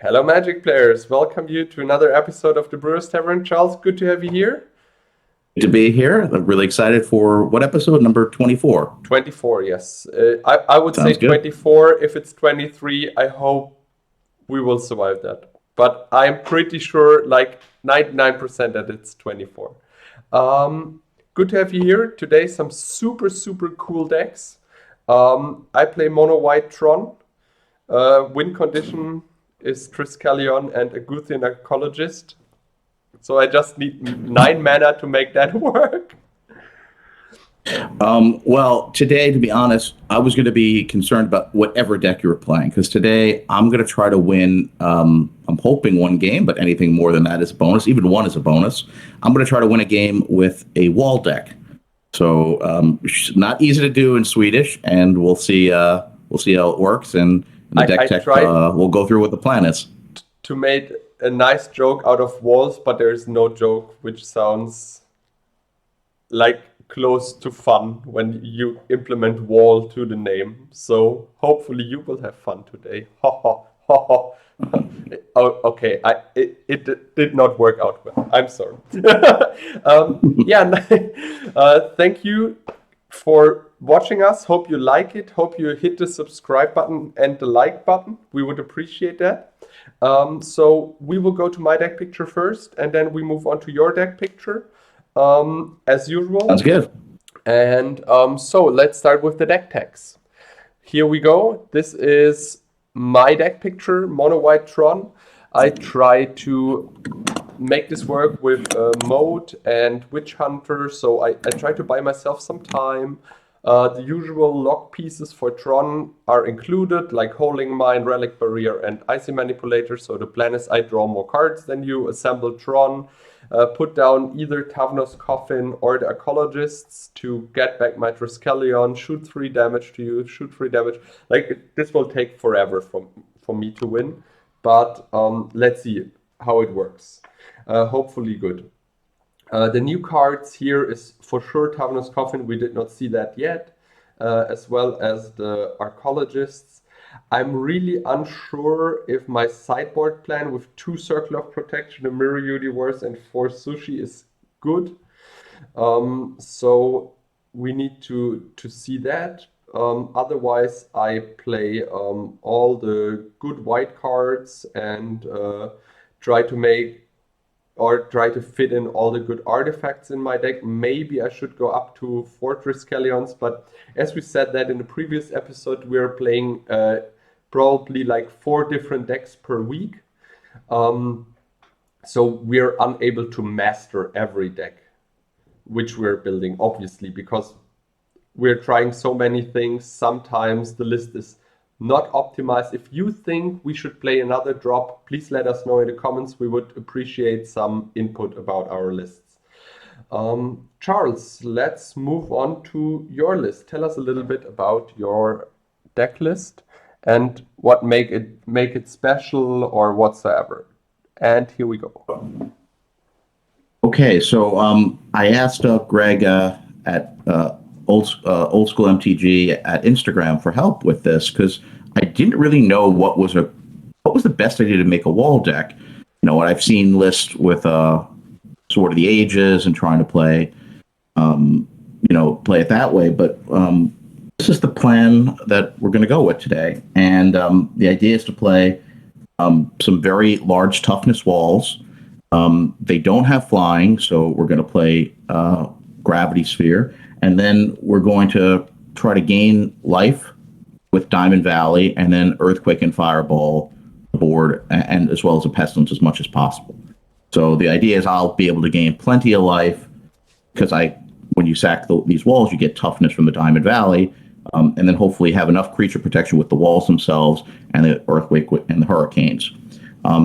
Hello, Magic players. Welcome you to another episode of the Brewers Tavern. Charles, good to have you here. Good to be here. I'm really excited for what episode? Number 24. 24, yes. I would Sounds say good. 24. If it's 23, I hope we will survive that. But I'm pretty sure, like 99% that it's 24. Good to have you here. Today, some super, super cool decks. I play Mono White Tron. Win condition is Triskelion and a Guthian Archaeologist. So I just need 9 mana to make that work. Well, today, to be honest, I was going to be concerned about whatever deck you were playing, because today I'm going to try to win. I'm hoping one game, but anything more than that is a bonus. Even one is a bonus. I'm going to try to win a game with a wall deck. So not easy to do in Swedish, and we'll see how it works. And the deck tech we'll go through what the plan is. To make a nice joke out of walls, but there is no joke which sounds like close to fun when you implement wall to the name. So hopefully you will have fun today. Oh, okay, it did not work out well. I'm sorry. Thank you for watching us. Hope you like it. Hope you hit the subscribe button and the like button. We would appreciate that. So we will go to my deck picture first, and then we move on to your deck picture, as usual. Sounds good. And so let's start with the deck text. Here we go. This is my deck picture, Mono White Tron. I try to make this work with Mode and Witch Hunter, so I try to buy myself some time. The usual lock pieces for Tron are included, like Holding Mind, Relic Barrier, and Icy Manipulator. So the plan is I draw more cards than you, assemble Tron, put down either Tavnos Coffin or the Archaeologists to get back my Triskelion, shoot 3 damage to you, shoot 3 damage. Like, this will take forever for me to win, but let's see how it works. Hopefully good. The new cards here is for sure Tavnos Coffin. We did not see that yet, as well as the Archaeologists. I'm really unsure if my sideboard plan with 2 Circle of Protection, a Mirror Universe, and 4 Sushi is good. So we need to see that. Otherwise, I play all the good white cards and try to fit in all the good artifacts in my deck. Maybe I should go up to 4 Triskelions, but as we said that in the previous episode, we're playing probably like 4 different decks per week. So we're unable to master every deck, which we're building, obviously, because we're trying so many things. Sometimes the list is not optimized. If you think we should play another drop, please let us know in the comments. We would appreciate some input about our lists. Charles, let's move on to your list. Tell us a little bit about your deck list and what make it special or whatsoever. And here we go. Okay, so I asked Greg at Old School MTG at Instagram for help with this, because I didn't really know what was the best idea to make a wall deck. You know, what I've seen lists with Sword of the Ages and trying to play it that way, but this is the plan that we're going to go with today. And the idea is to play some very large toughness walls. They don't have flying, so we're going to play Gravity Sphere. And then we're going to try to gain life with Diamond Valley, and then Earthquake and Fireball board, and as well as a Pestilence as much as possible. So the idea is I'll be able to gain plenty of life, because when you sack these walls, you get toughness from the Diamond Valley, and then hopefully have enough creature protection with the walls themselves and the Earthquake and the Hurricanes.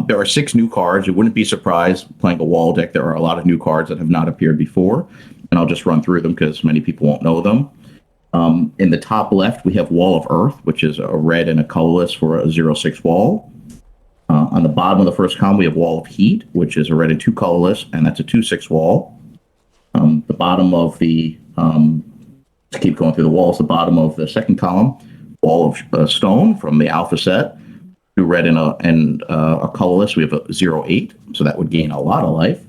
There are 6 new cards. You wouldn't be surprised playing a wall deck. There are a lot of new cards that have not appeared before, and I'll just run through them because many people won't know them. In the top left, we have Wall of Earth, which is a red and a colorless for a 0/6 wall. On the bottom of the first column, we have Wall of Heat, which is a red and 2 colorless, and that's a 2/6 wall. The bottom of the to keep going through the walls, the bottom of the second column, Wall of Stone from the Alpha set. 2 red and a colorless. We have a 0/8, so that would gain a lot of life.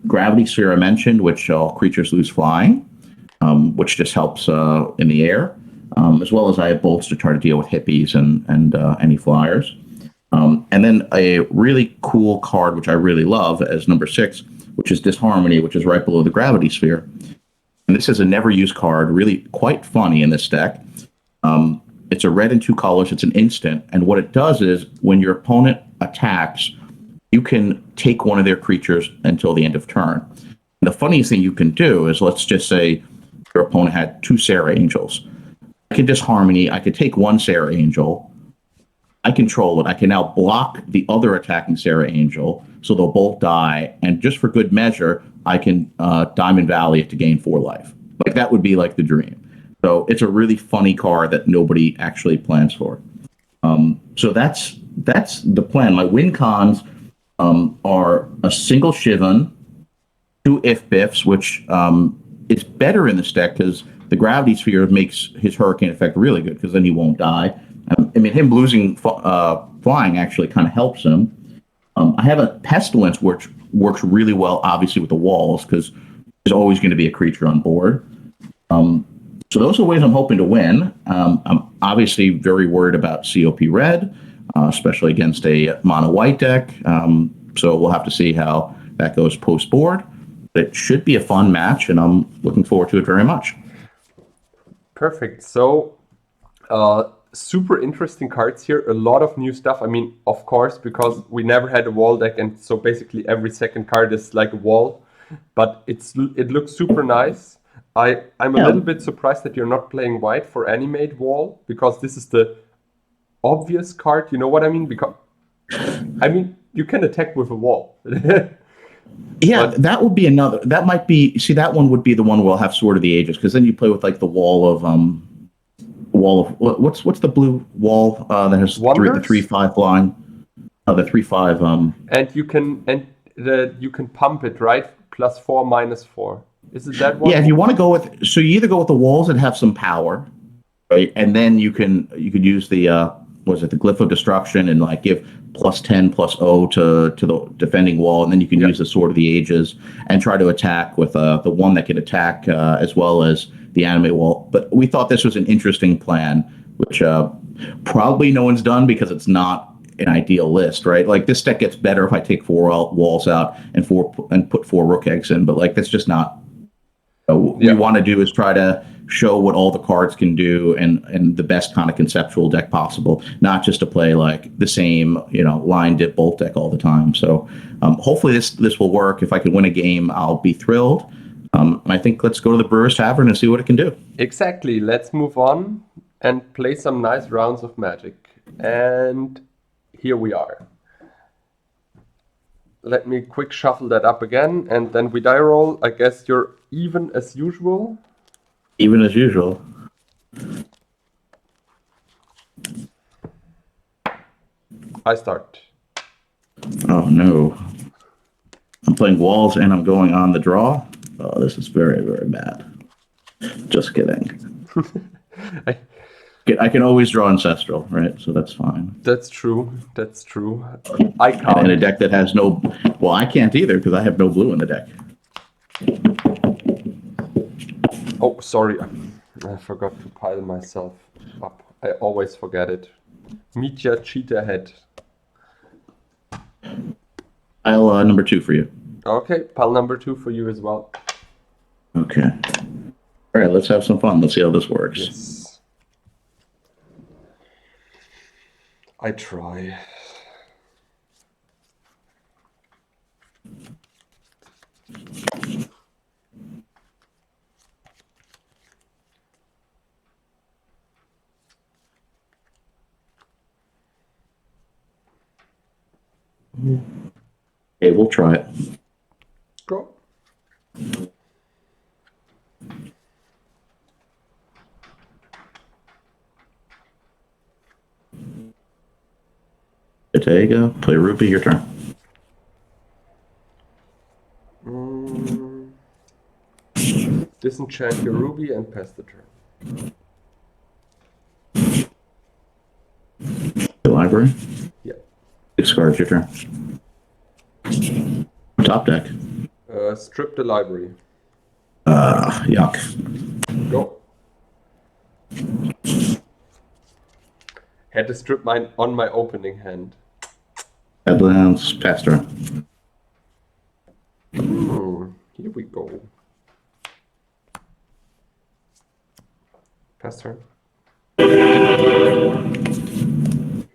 Gravity Sphere I mentioned, which all creatures lose flying, which just helps in the air, as well as I have bolts to try to deal with hippies and any flyers. And then a really cool card, which I really love, as number 6, which is Disharmony, which is right below the Gravity Sphere. And this is a never-used card, really quite funny in this deck. It's a red and 2 colors. It's an instant. And what it does is when your opponent attacks, you can take one of their creatures until the end of turn. And the funniest thing you can do is, let's just say your opponent had 2 Sarah Angels. I can Disharmony. I could take 1 Sarah Angel. I control it. I can now block the other attacking Sarah Angel, so they'll both die. And just for good measure, I can Diamond Valley it to gain 4 life. Like, that would be like the dream. So it's a really funny card that nobody actually plans for. So that's the plan. My win cons are a single Shivan, 2 If-Biffs, which is better in this deck because the Gravity Sphere makes his Hurricane effect really good, because then he won't die. I mean, him losing flying actually kind of helps him. I have a Pestilence, which works really well, obviously, with the walls, because there's always going to be a creature on board. So those are ways I'm hoping to win. I'm obviously very worried about COP Red, especially against a mono white deck. So we'll have to see how that goes post-board. But it should be a fun match, and I'm looking forward to it very much. Perfect. So, super interesting cards here. A lot of new stuff. I mean, of course, because we never had a wall deck, and so basically every second card is like a wall. But it looks super nice. I'm a little bit surprised that you're not playing white for Animate Wall, because this is the obvious card. You know what I mean? Because I mean, you can attack with a wall. Yeah, but that would be another. That might be. See, that one would be the one where we'll have Sword of the Ages, because then you play with like the wall of what's the blue wall that has the 3/5 line, the 3/5 And you can pump it, right? +4, -4. Is it that one? Yeah, if you want to go with, so you either go with the walls that have some power, right, and then you could use the the Glyph of Destruction and like give +10 +0 to the defending wall, and then you can use the Sword of the Ages and try to attack with the one that can attack as well as the Animate Wall. But we thought this was an interesting plan, which probably no one's done because it's not an ideal list, right? Like, this deck gets better if I take 4 walls out and put 4 Rook Eggs in, but like, that's just not. What we want to do is try to show what all the cards can do and the best kind of conceptual deck possible, not just to play like the same, line dip bolt deck all the time. So hopefully this will work. If I can win a game, I'll be thrilled. I think let's go to the Brewers Tavern and see what it can do. Exactly. Let's move on and play some nice rounds of Magic. And here we are. Let me quick shuffle that up again, and then we die roll. I guess you're even as usual. Even as usual. I start. Oh no. I'm playing walls and I'm going on the draw. Oh, this is very, very bad. Just kidding. I can always draw Ancestral, right? So that's fine. That's true. That's true. I can't. In a deck that has no... Well, I can't either because I have no blue in the deck. Oh, sorry. I forgot to pile myself up. I always forget it. Mitja, cheat ahead. Pile number 2 for you. Okay, pile number 2 for you as well. Okay. All right, let's have some fun. Let's see how this works. Yes. I try. Okay, we'll try it. Go. Bottega, play Ruby, your turn. Disenchant your Ruby and pass the turn. library. Yeah. Discard your turn. Top deck. Strip the library. Yuck. Go. Had to strip mine on my opening hand. Headlands, pass turn. Here we go. Pass turn.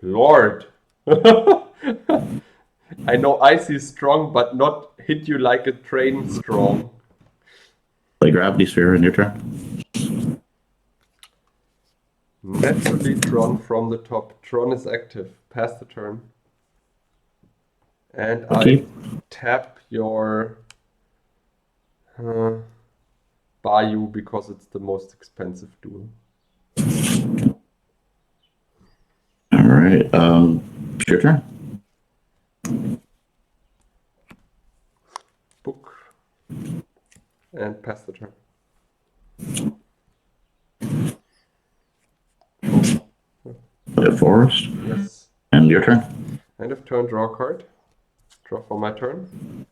Lord. I know ice is strong, but not hit you like a train strong. Play gravity sphere in your turn. Naturally Tron from the top. Tron is active. Pass the turn. And I tap your Bayou because it's the most expensive duel. All right. It's your turn. Book. And pass the turn. Play a forest. Yes. And your turn. End of turn, draw a card. Draw for my turn.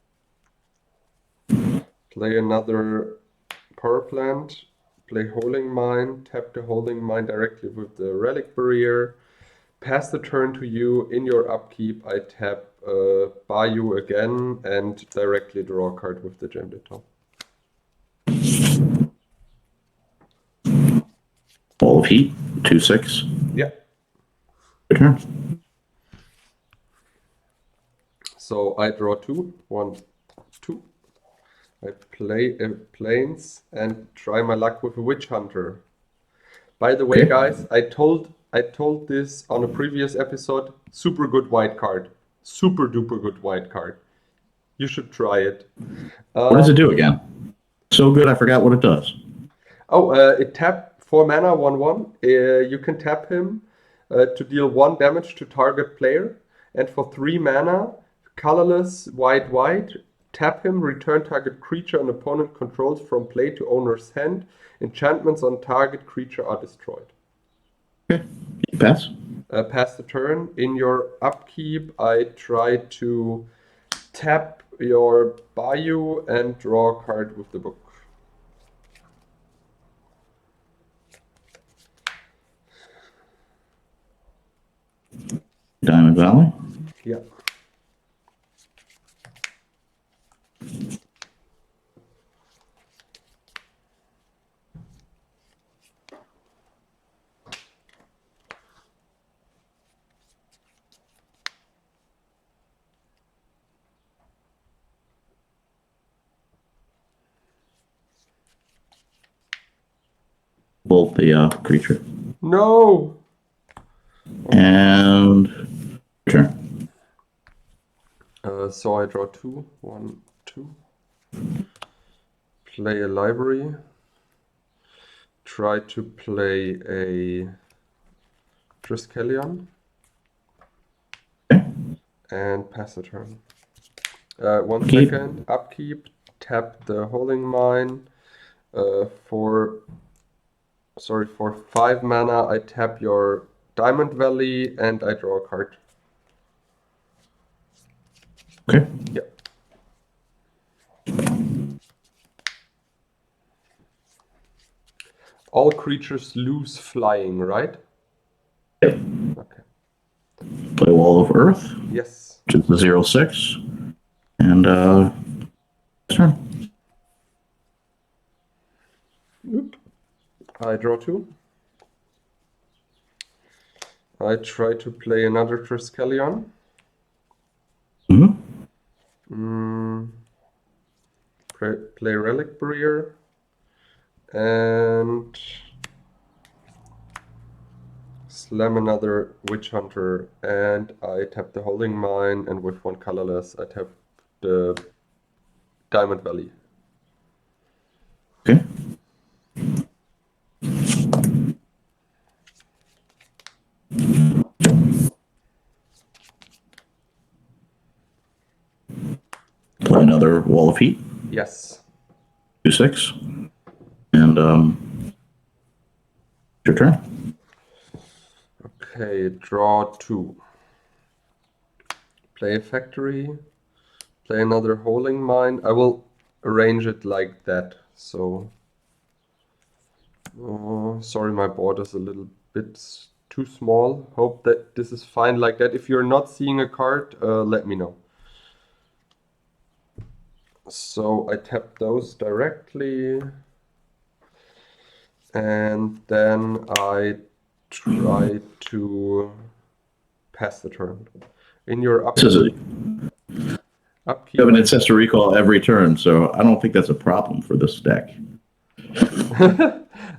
Play another power plant. Play Holding Mine. Tap the Holding Mine directly with the Relic Barrier. Pass the turn to you. In your upkeep, I tap Bayou again and directly draw a card with the Gem de top. Ball of Heat. 2/6. Yeah. Your turn. So I draw 2. 1, 2. I play a Plains and try my luck with a Witch Hunter. By the way, Okay. guys, I told this on a previous episode. Super good white card. Super duper good white card. You should try it. What does it do again? So good, I forgot what it does. It tap 4 mana, 1/1. You can tap him to deal 1 damage to target player. And for 3 mana, colorless, white, tap him, return target creature an opponent controls from play to owner's hand. Enchantments on target creature are destroyed. Okay. Pass. Pass the turn. In your upkeep, I try to tap your Bayou and draw a card with the book. Diamond Valley. Yeah. Bolt the creature. No! And turn. So I draw 2. 1, 2. Play a library. Try to play a Triskelion. Okay. And pass the turn. 1 Upkeep. second. Upkeep. Tap the Holding Mine. For 5 mana, I tap your Diamond Valley and I draw a card. Okay. Yeah. All creatures lose flying, right? Yep. Okay. Play Wall of Earth, Yes. which is the 0/6. And turn. Oop. I draw 2. I try to play another Triskelion. Play Relic Barrier. And slam another Witch Hunter. And I tap the Holding Mine. And with 1 colorless, I tap the Diamond Valley. Okay. Play another Wall of Heat. Yes. 2/6. And your turn. Okay, draw 2. Play a factory. Play another holding mine. I will arrange it like that. So, sorry, my board is a little bit too small. Hope that this is fine like that. If you're not seeing a card, let me know. So I tap those directly, and then I try to pass the turn. In your This is upkeep, an ancestor recall every turn, so I don't think that's a problem for this deck.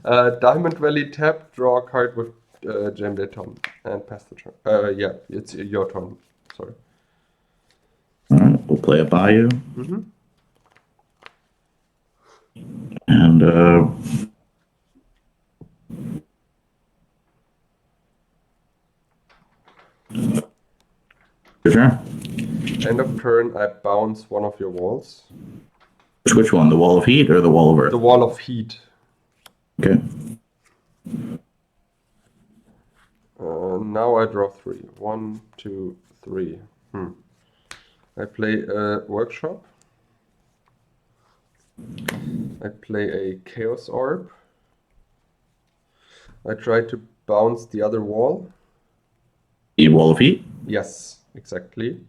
Diamond Valley tap, draw a card with Gem Baton, and pass the turn. Yeah, it's your turn. Sorry. All right, we'll play a Bayou. Mm-hmm. And your turn. End of turn, I bounce one of your walls. Which one? The Wall of Heat or the Wall of Earth? The Wall of Heat. Okay. Now I draw 3. 1, 2, 3. I play a Workshop. I play a Chaos Orb. I try to bounce the other wall. The Wall of Heat? Yes, exactly.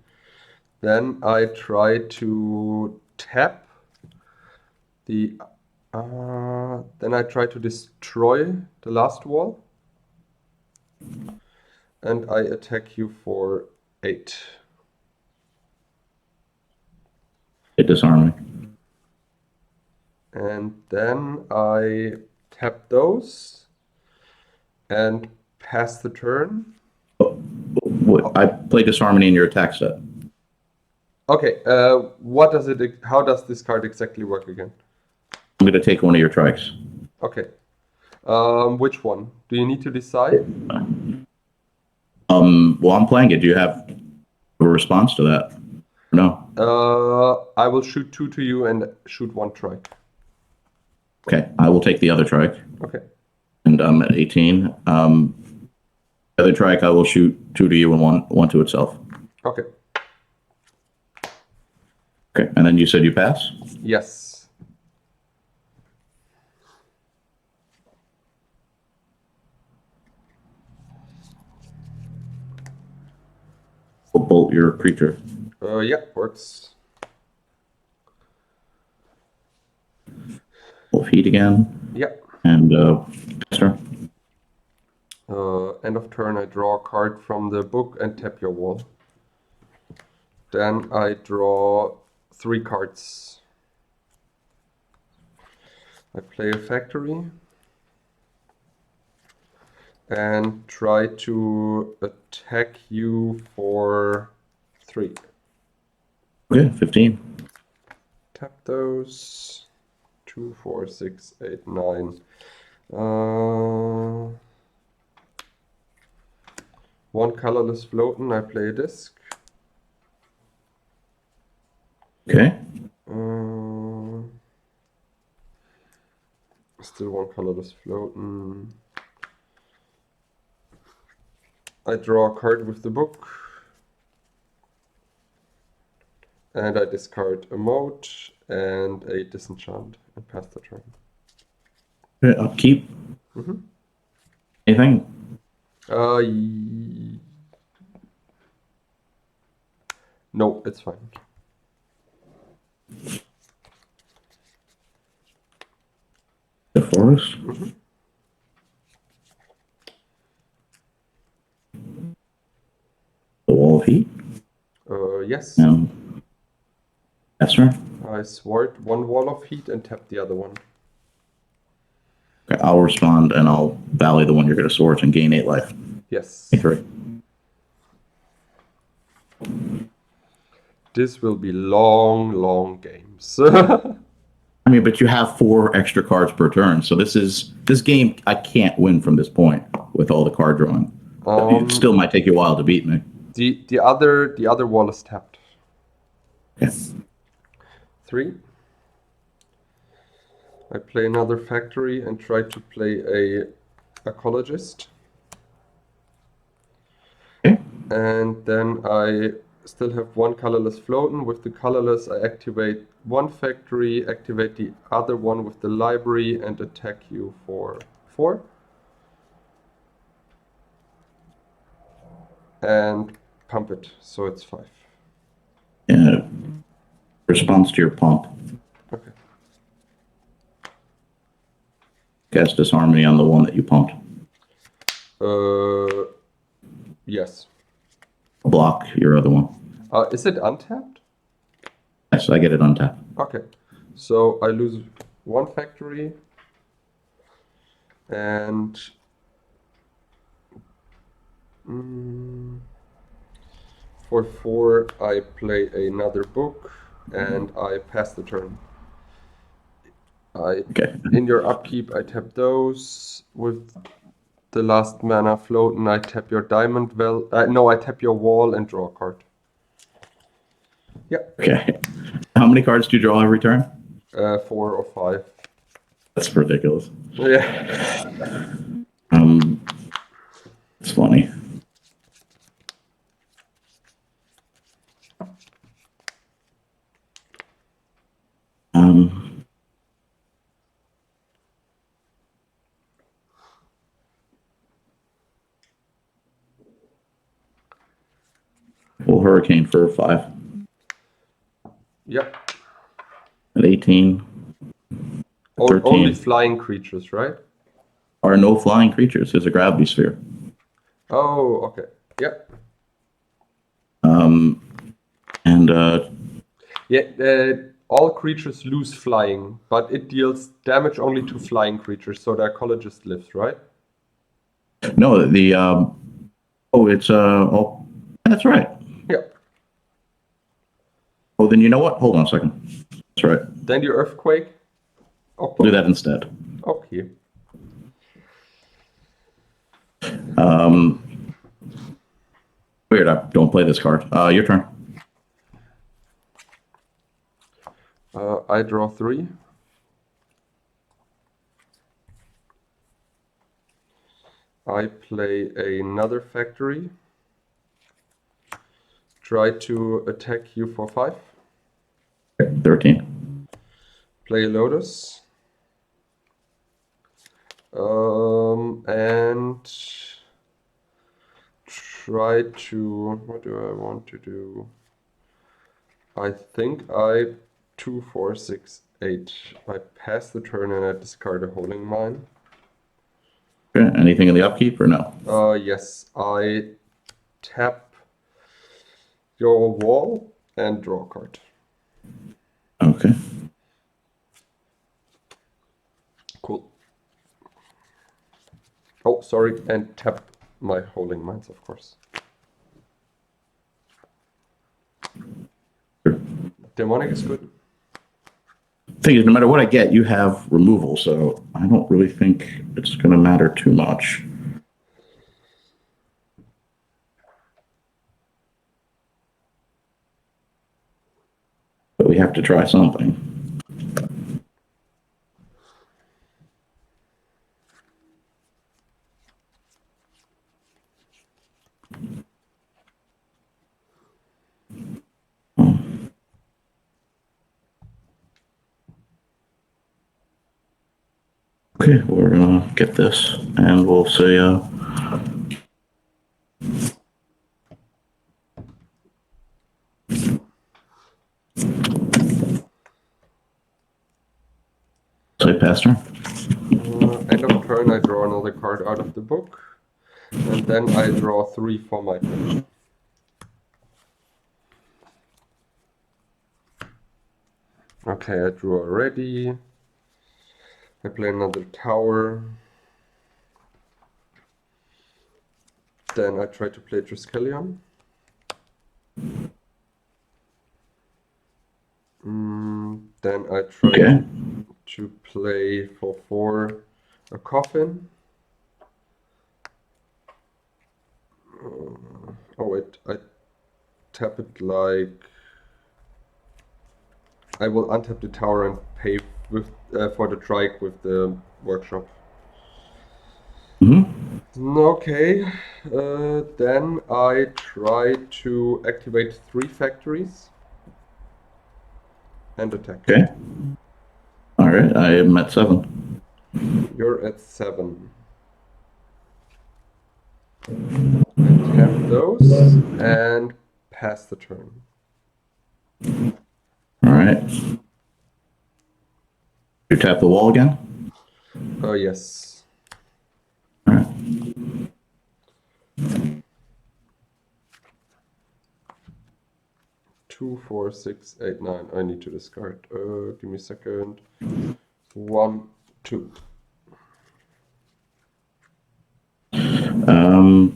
Then I try to tap the... then I try to destroy the last wall. And I attack you for 8. Disharmony. And then I tap those and pass the turn. I play Disharmony in your attack set. Okay, how does this card exactly work again? I'm going to take one of your trikes. Okay. Which one? Do you need to decide? Well, I'm playing it. Do you have a response to that? No. I will shoot 2 to you and shoot 1 trike. Okay, I will take the other trike. Okay. And I'm at 18. The other trike, I will shoot 2 to you and one to itself. Okay. Okay, and then you said you pass? Yes. We'll bolt your creature. Yeah, works. We'll feed again. Yeah. And sir. End of turn, I draw a card from the book and tap your wall. Then I draw 3 cards. I play a factory and try to attack you for 3. Okay, 15. Tap those. 2, 4, 6, 8, 9. One colorless floatin', I play a disc. Okay. Still one colorless floatin'. I draw a card with the book. And I discard a moat and a disenchant and pass the turn. Okay, upkeep. Mm-hmm. Anything? No, it's fine. The forest. Mm-hmm. The Wall of Heat. Yes. No. Yes, sir. I sword 1 wall of heat and tap the other one. Okay, I'll respond and I'll valley the one you're going to sword and gain 8 life. Yes. 3. This will be long, long games. I mean, but you have 4 extra cards per turn, so this game I can't win from this point with all the card drawing. It still might take you a while to beat me. The other wall is tapped. Okay. 3. I play another factory and try to play a Archaeologist. And then I still have one colorless floating. With the colorless, I activate one factory, activate the other one with the library, and attack you for 4. And pump it, so it's 5. Yeah. Response to your pump. Okay. Cast Disharmony on the one that you pumped. Yes. Block your other one. Is it untapped? Yes, I get it untapped. Okay. So I lose one factory. And for 4, I play another book, and I pass the turn. Okay. In your upkeep, I tap those. With the last mana floating, I tap your diamond I tap your wall and draw a card. Yeah. Okay. How many cards do you draw every turn? 4 or 5. That's ridiculous. Yeah. It's funny. Full Hurricane for 5. Yep. At 18. At 13. Only flying creatures, right? Are no flying creatures. There's a gravity sphere. Oh, okay. Yep. And all creatures lose flying, but it deals damage only to flying creatures, so the Archaeologist lives, right? no, the it's that's right. Yeah. Oh, then you know what? Hold on a second. That's right. Then the Earthquake. Okay. We'll do that instead. Okay. Weird. I don't play this card. Your turn. I draw 3. I play another factory. Try to attack you for 5. 13. Play a Lotus. And try to... What do I want to do? I think 2, 4, 6, 8. I pass the turn and I discard a Holding Mine. Okay. Anything in the upkeep or no? Yes. I tap your wall and draw a card. Okay. Cool. Oh, sorry, and tap my Holding Mines, of course. Sure. Demonic is good. Thing is, no matter what I get, you have removal, so I don't really think it's going to matter too much. But we have to try something. Okay, we're gonna get this, and we'll say, pass turn. End of turn, I draw another card out of the book. And then I draw 3 for my turn. Okay, I drew already. I play another tower. Then I try to play Triskelion. Then I try to play for 4 a Coffin. Oh wait, I tap it like... I will untap the tower and pay with for the trike with the workshop. Okay, then I try to activate 3 factories and attack. Okay. All right. I am at 7. You're at 7. I tap those and pass the turn. All right. You tap the wall again? Oh, yes. All right. Two, 4, 6, 8, 9. I need to discard. Give me a second. 1, 2. Um,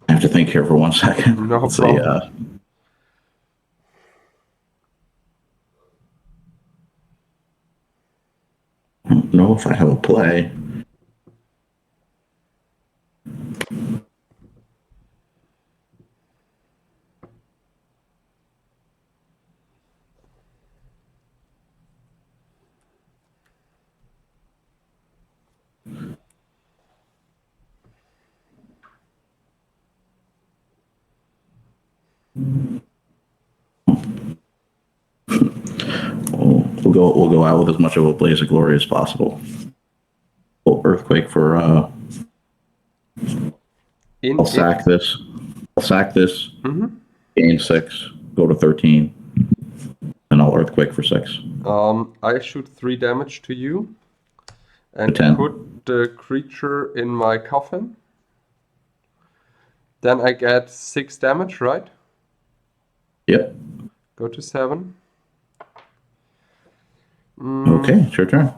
I have to think here for 1 second. No Let's see. problem. I don't know if I have a play. We'll go out with as much of a blaze of glory as possible. Earthquake for I'll sack this. I'll sack this. Gain 6. Go to 13. And I'll earthquake for 6. I shoot 3 damage to you and 10. put the creature in my coffin. Then I get 6 damage, right? Yep. Go to 7. Okay, it's your turn.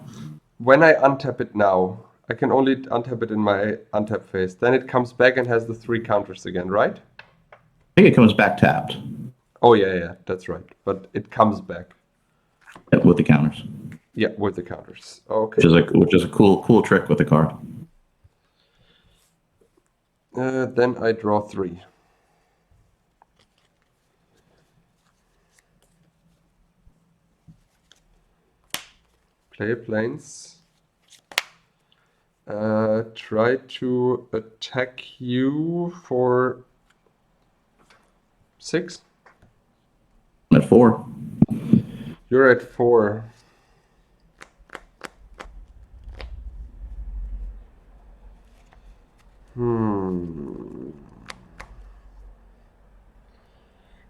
When I untap it now, I can only untap it in my untap phase. Then it comes back and has the 3 counters again, right? I think it comes back tapped. Oh yeah, that's right. But it comes back. With the counters. Yeah, with the counters. Okay. Which is a cool trick with the card. Then I draw 3. Play planes. Try to attack you for 6. I'm at 4. You're at 4.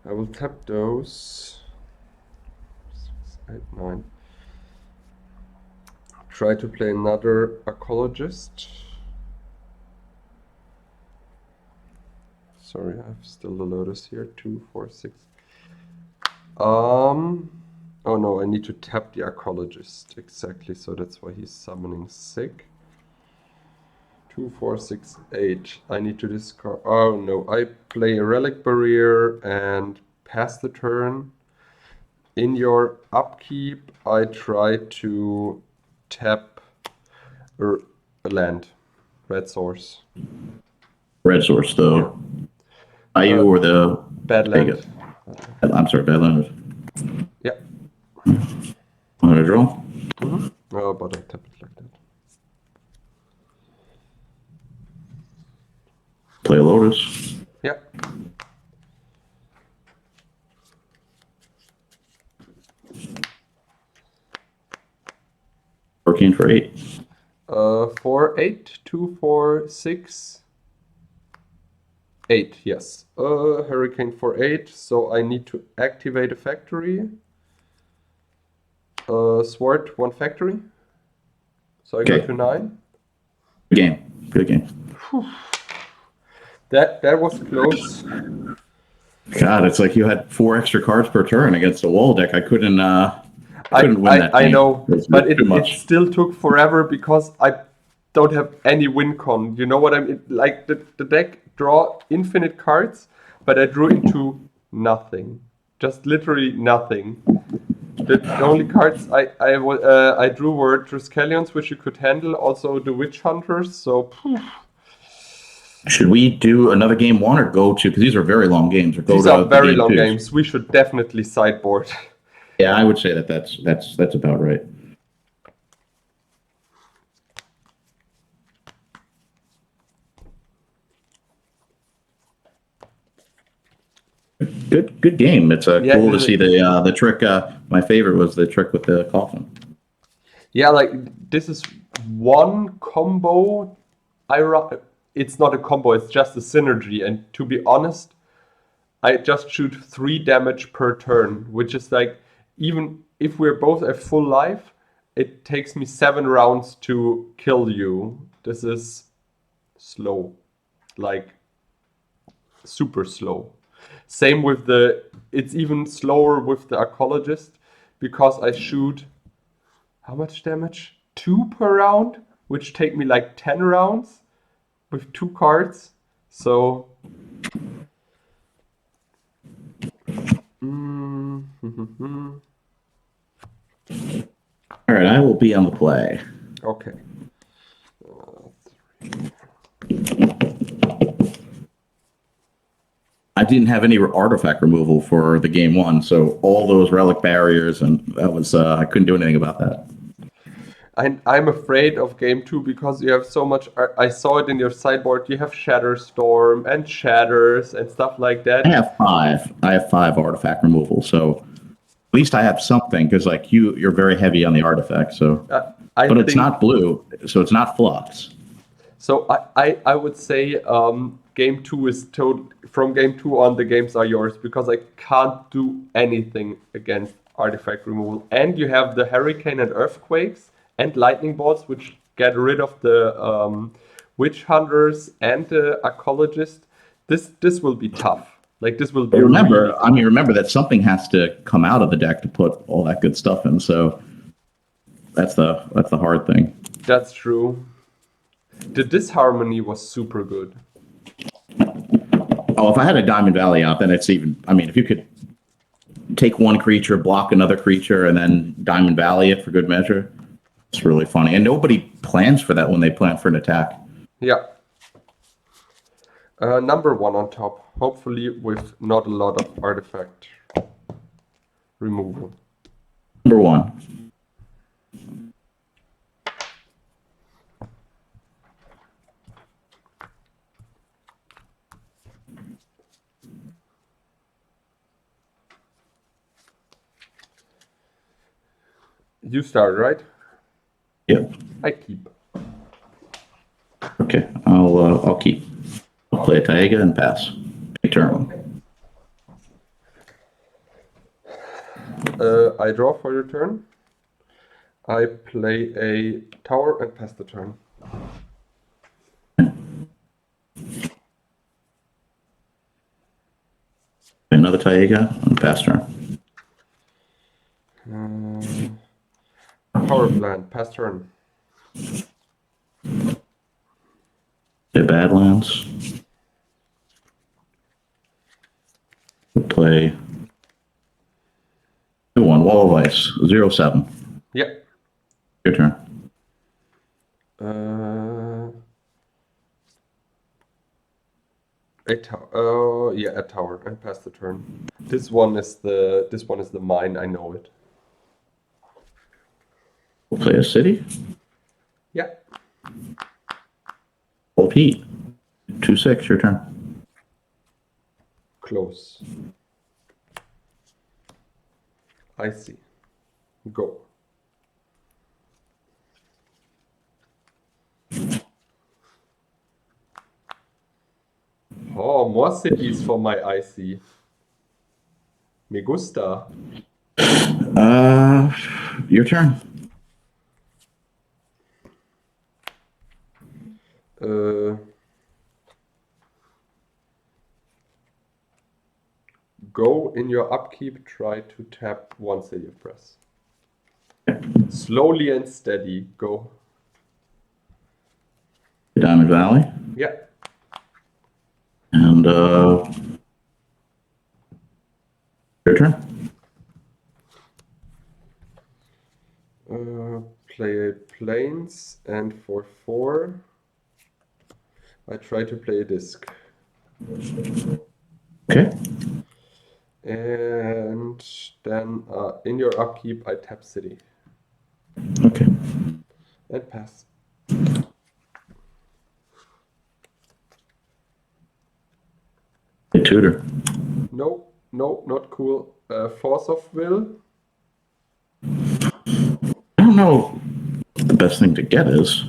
I will tap those. 6, 8, 9. Try to play another Archaeologist. Sorry, I have still the Lotus here. 2, 4, 6. Oh no, I need to tap the Archaeologist. Exactly, so that's why he's summoning sick. 2, 4, 6, 8. I need to discard. Oh no, I play a Relic Barrier and pass the turn. In your upkeep, I try to tap a land. Red Source. Red Source, though. Are you or the Bad land. I'm sorry, bad land. Yeah. Want to draw? Oh, but I tap it like that. Play a Lotus. Yeah. Hurricane for 8. 4, 8, 2, 4, 6, 8. Yes. Hurricane for 8. So I need to activate a factory. Sword 1 factory. So I go to 9. Good game. Good game. That was close. God, it's like you had 4 extra cards per turn against a wall deck. I couldn't win that I game. know, but it still took forever because I don't have any win con. You know what I mean? Like the deck draw infinite cards, but I drew into nothing. Just literally nothing. The only cards I drew were Triskelions, which you could handle. Also the Witch Hunters. So Should we do another game one or go to, because these are very long games, or go these to are the very game long twos? games. We should definitely sideboard. Yeah, I would say that's about right. Good game. It's Yeah, cool to see the trick. My favorite was the trick with the coffin. yeah, like this is one combo. It's not a combo. It's just a synergy. And to be honest, I just shoot 3 damage per turn, which is like, even if we're both at full life, it takes me 7 rounds to kill you. This is slow, like super slow. Same with it's even slower with the Archaeologist, because I shoot, how much damage? 2 per round, which take me like 10 rounds with 2 cards. So All right, I will be on the play. okay. I didn't have any artifact removal for the game one, so all those relic barriers, and that was I couldn't do anything about that. I'm afraid of game 2 because you have so much. I saw it in your sideboard. You have Shatterstorm and Shatters and stuff like that. I have 5. I have 5 artifact removal, so at least I have something, because like you're very heavy on the artifact. So, but it's not blue, so it's not flux. So I would say game 2 is from game 2 on, the games are yours, because I can't do anything against artifact removal. And you have the Hurricane and Earthquakes and Lightning Bolts, which get rid of the Witch Hunters and the Archaeologist. This will be tough. Like, this will be. Remember that something has to come out of the deck to put all that good stuff in. So that's the hard thing. That's true. The Disharmony was super good. Oh, if I had a Diamond Valley out, then it's even. I mean, if you could take one creature, block another creature, and then Diamond Valley it for good measure, it's really funny. And nobody plans for that when they plan for an attack. Yeah. Number 1 on top, hopefully with not a lot of artifact removal. Number 1. You start, right? Yep. I keep. Okay, I'll keep. I'll play a Taiga and pass. Take turn. I draw for your turn. I play a tower and pass the turn. Another Taiga and pass turn. Power plant, pass turn. The Badlands. Play 2-1 Wall of Ice 0/7. Yeah. Your turn. A tower. Yeah, a tower and pass the turn. This one is the mine. I know it. We'll play a city. Yeah. Old Pete. 2/6. Your turn. Close. I see. Go. Oh, more cities for my IC. Me gusta. Your turn. Go in your upkeep, try to tap once you press. Slowly and steady, go. Diamond Valley. Yeah. And your turn. Play planes, and for 4, I try to play a disc. Okay. And then in your upkeep, I tap city Okay. and pass. Hey, tutor. No, no, not cool. Force of will. I don't know what the best thing to get is.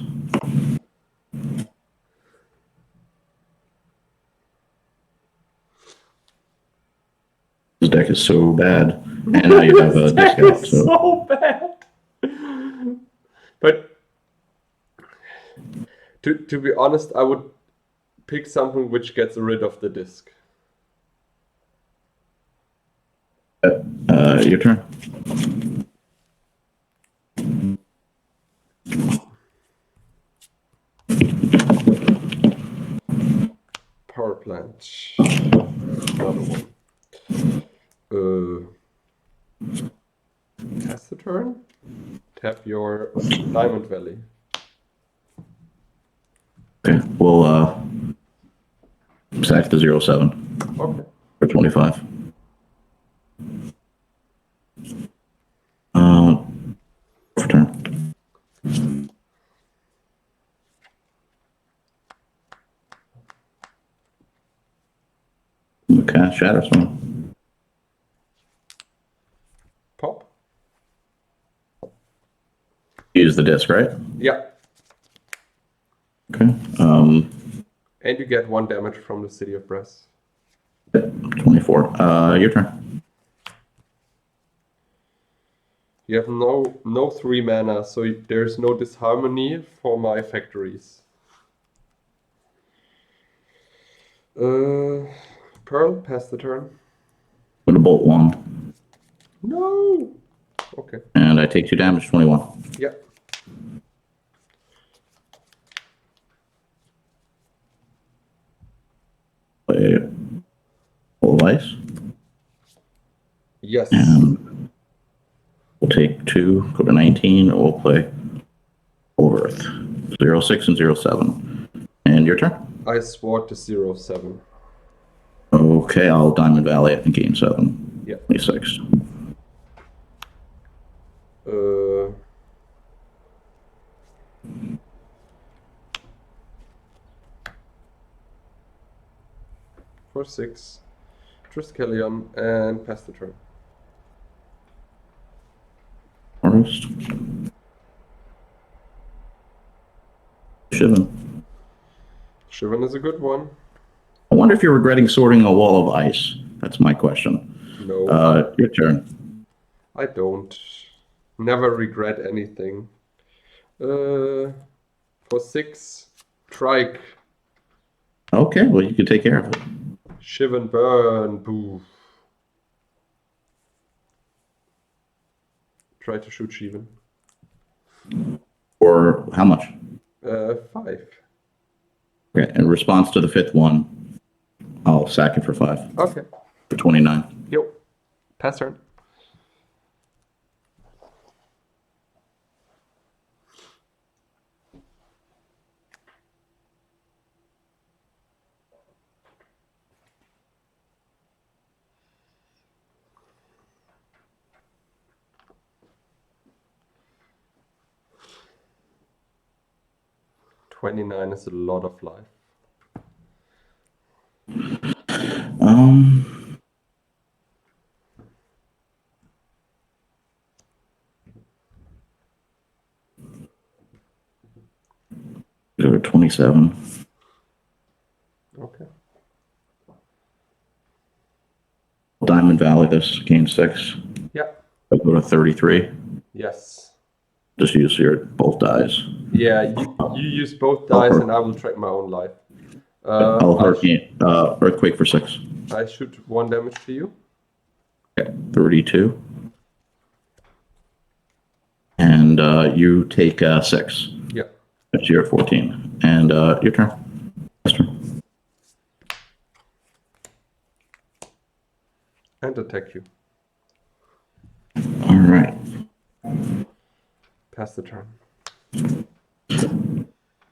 This deck is so bad. And now you have a That discount. is so bad. But to be honest, I would pick something which gets rid of the disc. Your turn. Power plant. Another one. Pass the turn. Tap your Diamond Valley. Okay. We'll sack the 0-7 Okay. for 25. For turn. Okay, Shatter Swing. Pop. Use the disc, right? Yeah. Okay. And you get 1 damage from the City of Brass. 24. Your turn. You have no 3 mana, so there's no Disharmony for my factories. Pearl, pass the turn. With a bolt 1. No! Okay. And I take 2 damage, 21. Yeah. Play Old Ice. Yes. And we'll take 2, go to 19, and we'll play Old Earth. 0-6 and 0-7. And your turn? I swore to 0-7. Okay, I'll Diamond Valley it and gain 7. Yeah. 26. For 6. Triskelion and pass the turn. Forest. Shivan. Shivan is a good one. I wonder if you're regretting sorting a wall of ice. That's my question. No. Your turn. I don't. Never regret anything. For 6. Trike. Okay, well, you can take care of it. Shivan burn. Boo. Try to shoot Shivan. Or how much? 5. Okay, in response to the 5th one, I'll sack it for 5. Okay. For 29. Yo. Pass turn. $29 is a lot of life. Go to 27. Okay. Diamond Valley this, gain 6. Yeah. I'll go to 33. Yes. Just use your both dies. Yeah, you use both dice and I will track my own life. I'll hurricane, earthquake for 6. I shoot 1 damage to you. Okay, 32. And you take 6. Yeah. That's your 14. And your turn. Yes, turn. And attack you. All right. Pass the turn.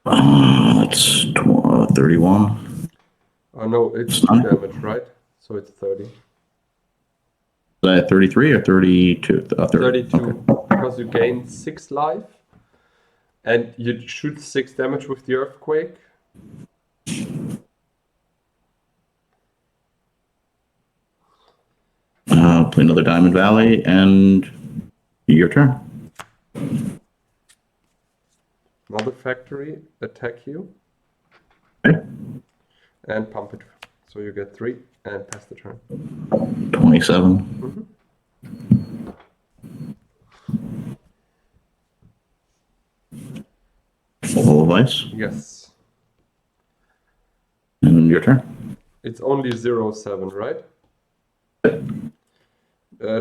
That's 31. Oh no, it's It's 2 not. damage, right? So it's 30. Is that 33 or 32? 30. 32, Okay. because you gain 6 life, and you shoot 6 damage with the earthquake. Play another Diamond Valley, and your turn. Another factory attack you Okay. and pump it. So you get 3 and pass the turn. 27. Full of ice. Yes. And your turn. It's only 0-7, right?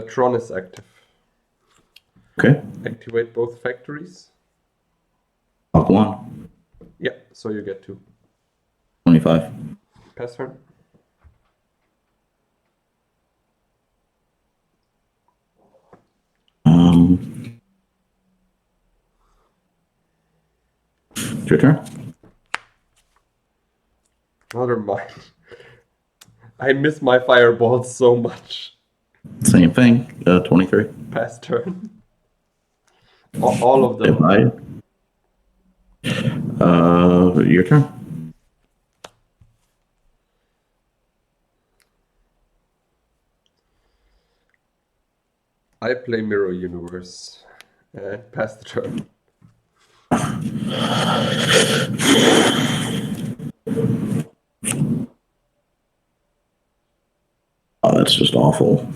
Tron is active. Okay. Activate both factories. Up 1. Yeah, so you get 2. 25. Pass turn. It's your turn. Another mine. I miss my fireballs so much. Same thing. 23. Pass turn. All of them. Your turn. I play Mirror Universe and pass the turn. Oh, that's just awful.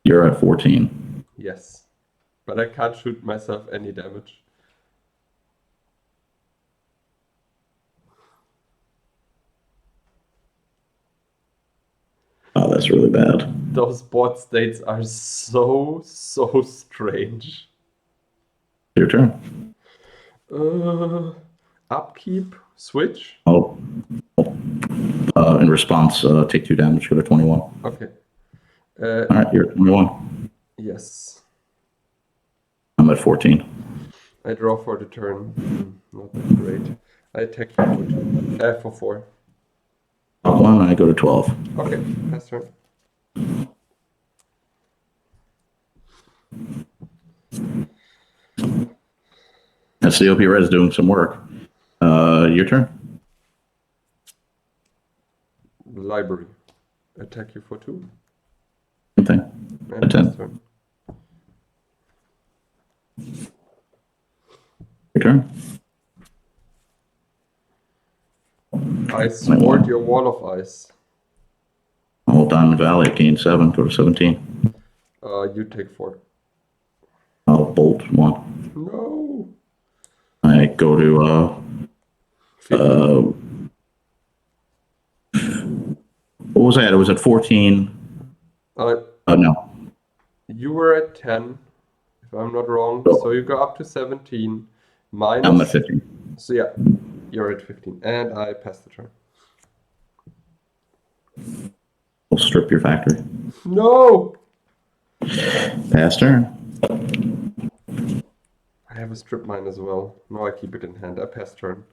You're at 14. Yes, but I can't shoot myself any damage. Oh, that's really bad. Those board states are so strange. Your turn. Upkeep, switch. Oh. In response, take 2 damage, go to 21. Okay. All right, you're at 21. Yes. I'm at 14. I draw for the turn. Not that great. I attack you for 4. Up 1, I go to 12. Okay, pass turn. COP Red is doing some work. Your turn. Library. Attack you for 2. Same thing. And A 10. pass turn. Your turn. I sword your wall of ice. Old Diamond Valley, gain 7, go to 17. You take 4. I'll bolt 1. No. I go to, 15. what was that? It was at 14. No. You were at 10, if I'm not wrong. Oh. So you go up to 17. Minus. I'm at 15. So yeah, you're at 15. And I pass the turn. We'll strip your factory. No! Pass turn. I have a strip mine as well. No, I keep it in hand. I pass turn.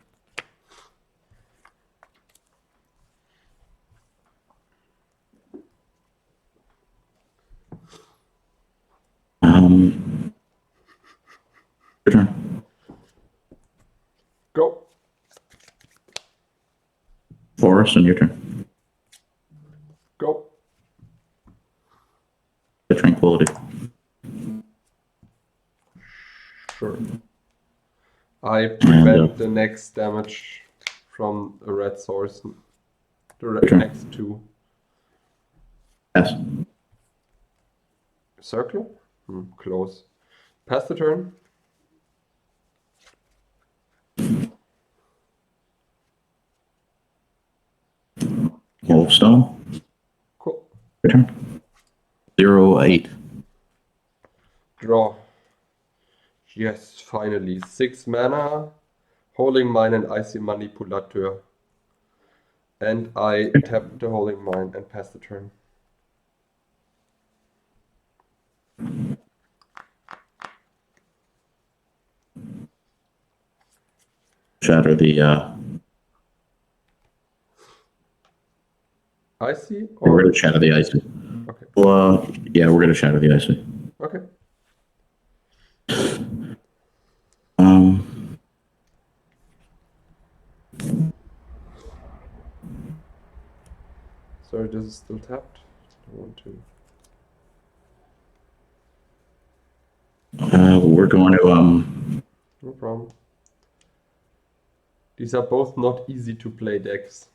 Your turn. Go. Forest, and your turn. Go. The Tranquility. Sure. I prevent the next damage from a red source. The next 2. Pass. Circle? Close. Pass the turn. Wolf Stone. Cool. Your turn. 0-8. Draw. Yes, finally. 6 mana. Holding Mine and Icy Manipulateur. And I tap the Holding Mine and pass the turn. shatter the. Icy We're or going to shatter the icy. okay. Well, yeah, we're going to shatter the icy. Okay. Sorry, this is still tapped. I want to. We're going to No problem. These are both not easy to play decks.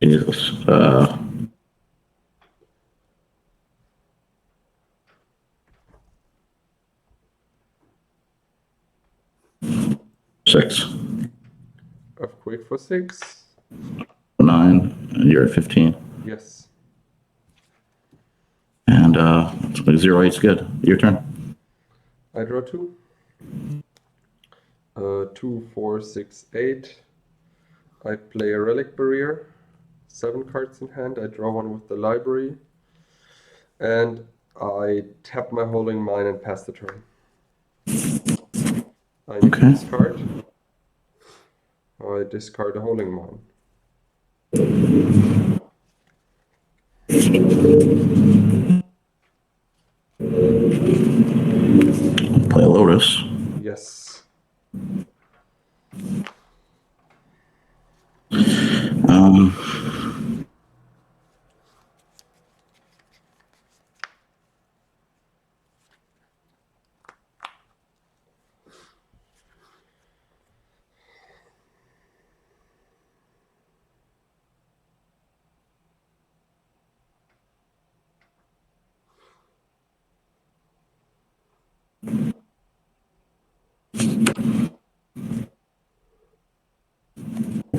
Jesus. 6. Earthquake for 6. 9, and you're at 15. Yes. And 0-8's good. Your turn. I draw 2. 2, 4, 6, 8. I play a relic barrier. 7 cards in hand. I draw one with the library. And I tap my holding mine and pass the turn. I need to discard. I discard a holding mine. Play a Lotus. Yes.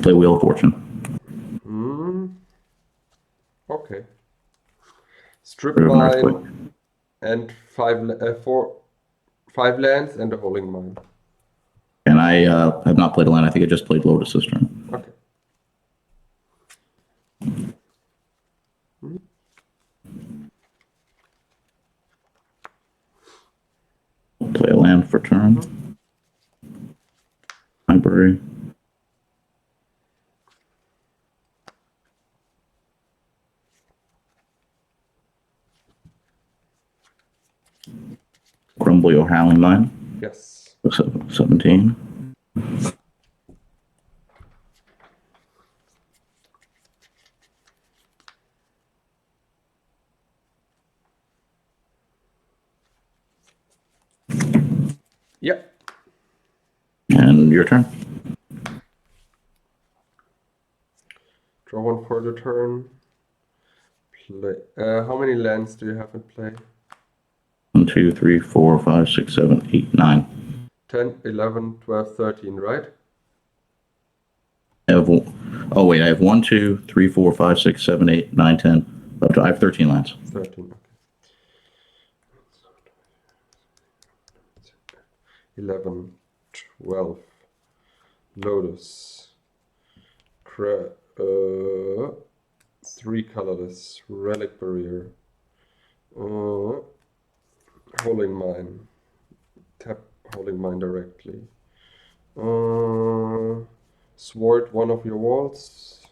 Play Wheel of Fortune. Okay. Strip mine and 5 lands and a holding mine. And I have not played a land. I think I just played Lotus this turn. Okay. Play a land for turn. Library. Grumble your Howling Mine. Yes. 17. Yeah. And your turn. Draw one for the turn. Play. How many lands do you have in play? 1, 2, 3, 4, 5, 6, 7, 8, 9. 10, 11, 12, 13, right? I have, oh wait, I have 1, 2, 3, 4, 5, 6, 7, 8, 9, 10. I have 13 lands. 13, okay. 11, 12. Lotus. 3 colorless. Relic barrier. Holding mine. Tap holding mine directly. Sword one of your walls.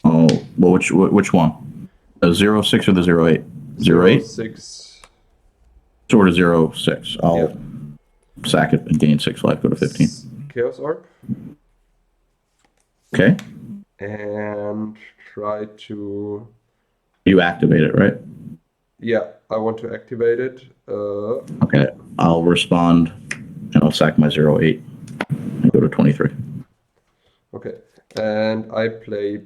Oh, well, which one? The 0-6 or the 0-8? 0-8? 6. Sword of 0-6. I'll sack it and gain 6 life, go to 15. Chaos Orb. Okay. And try to... You activate it, right? Yeah, I want to activate it. Okay, I'll respond and I'll sack my 0-8 and go to 23. Okay, and I play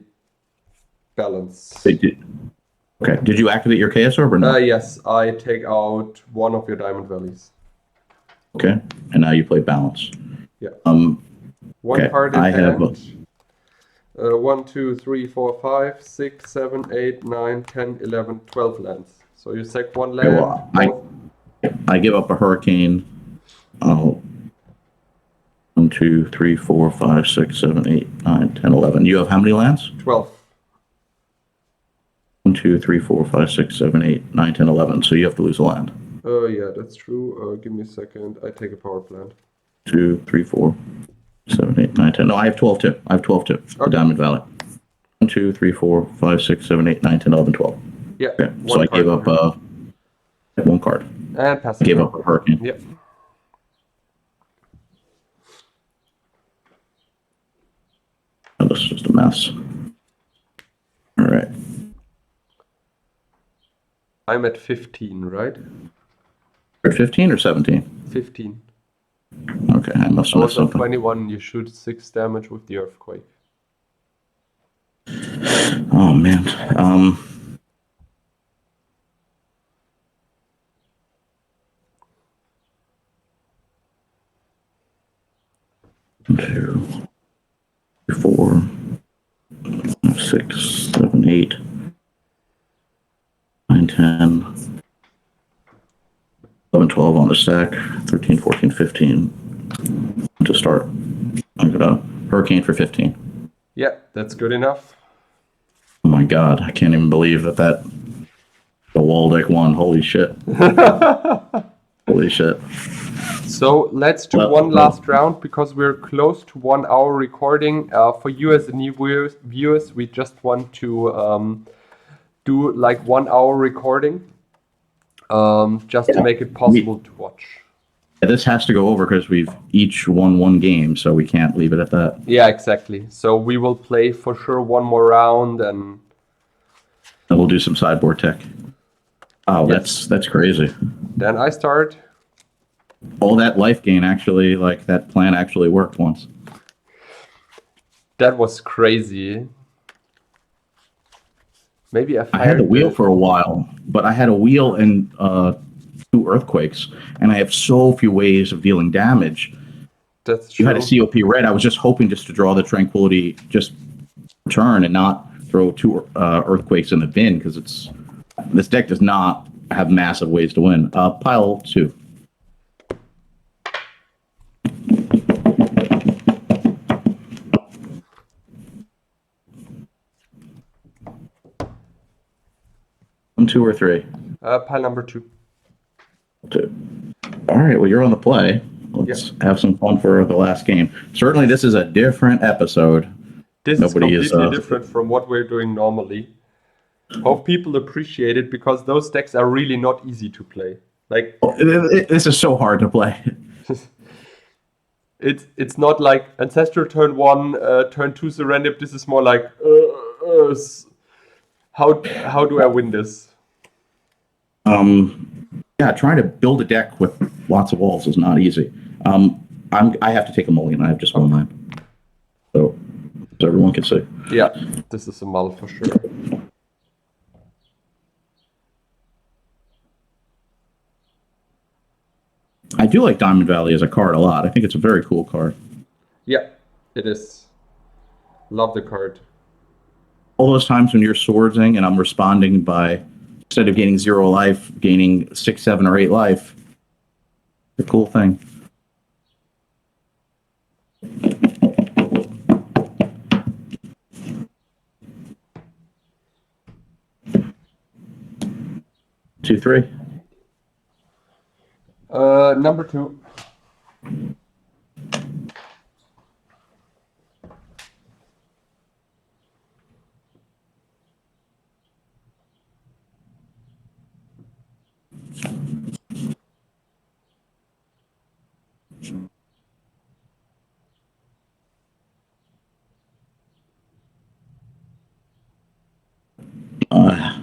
Balance. Okay, did you activate your Chaos Orb or no? Yes, I take out one of your Diamond Valleys. Okay, and now you play Balance. Yeah. One card in hand. 1, 2, 3, 4, 5, 6, 7, 8, 9, 10, 11, 12 lands. So you sack one land. Okay, well, I give up a Hurricane. 1, 1, 2, 3, 4, 5, 6, 7, 8, 9, 10, 11. You have how many lands? 12. 1, 2, 3, 4, 5, 6, 7, 8, 9, 10, 11. So you have to lose a land. Yeah, that's true. Give me a second. I take a power plant. 2, 3, 4, 7, 8, 9, 10. No, I have 12 too. I have 12 too. The Okay. Diamond Valley. 1, 2, 3, 4, 5, 6, 7, 8, 9, 10, 11, 12. Yeah. Okay. So I gave up one card. And pass. Gave up a Hurricane. Yep. Oh, this is just a mess. All right. I'm at 15, right? You're at 15 or 17? 15. Okay, I must I have was missed on something. 21. You shoot 6 damage with the earthquake. Oh man. 2, 4, 6, 7, 8, 9, 10, 11, 12 on the stack, 13, 14, 15 to start. I'm gonna Hurricane for 15. Yeah, that's good enough. Oh my god, I can't even believe that the wall deck won. Holy shit. Holy shit. So let's do one last round because we're close to 1 hour recording. For you as the new viewers, we just want to do like 1 hour recording just to make it possible to watch. Yeah, this has to go over because we've each won one game, so we can't leave it at that. Yeah, exactly. So we will play for sure one more round and we'll do some sideboard tech. Oh, Yes. that's crazy. then I start. All that life gain actually, like that plan actually worked once. That was crazy. Maybe I had the wheel for a while, but I had a wheel and 2 earthquakes, and I have so few ways of dealing damage. That's true. You had a COP red. I was just hoping just to draw the Tranquility just turn and not throw 2 earthquakes in the bin because this deck does not have massive ways to win. Pile 2. One, 2, or 3. Pile number 2. 2. All right. Well, you're on the play. Let's have some fun for the last game. Certainly, this is a different episode. This is completely different from what we're doing normally. Hope people appreciate it because those decks are really not easy to play. Like this is so hard to play. it's not like Ancestral turn 1, turn 2 surrender. This is more like how do I win this? Yeah, trying to build a deck with lots of walls is not easy. I have to take a mulligan. I have just one line, so everyone can see. Yeah, this is a mull for sure. I do like Diamond Valley as a card a lot. I think it's a very cool card. Yeah, it is. Love the card. All those times when you're swordsing and I'm responding by, instead of gaining 0 life, gaining 6, 7, or 8 life. It's a cool thing. Two, 3. Number 2.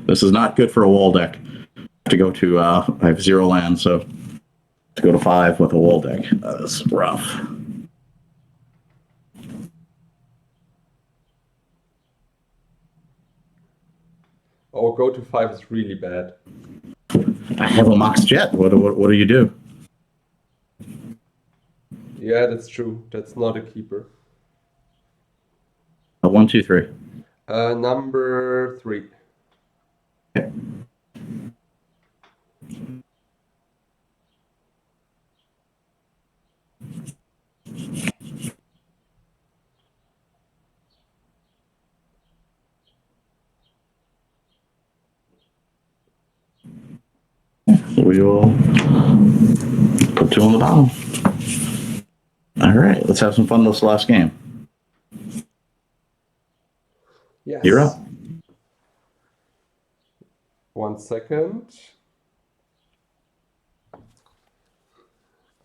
This is not good for a wall deck. To go to, I have 0 land, so to go to 5 with a wall deck, that's rough. Oh, go to 5 is really bad. I have a Mox Jet. What do you do? Yeah, that's true. That's not a keeper. 1, 2, 3. Number 3. Okay. we will put 2 on the bottom. All right, let's have some fun this last game. Yes. You're up. 1 second.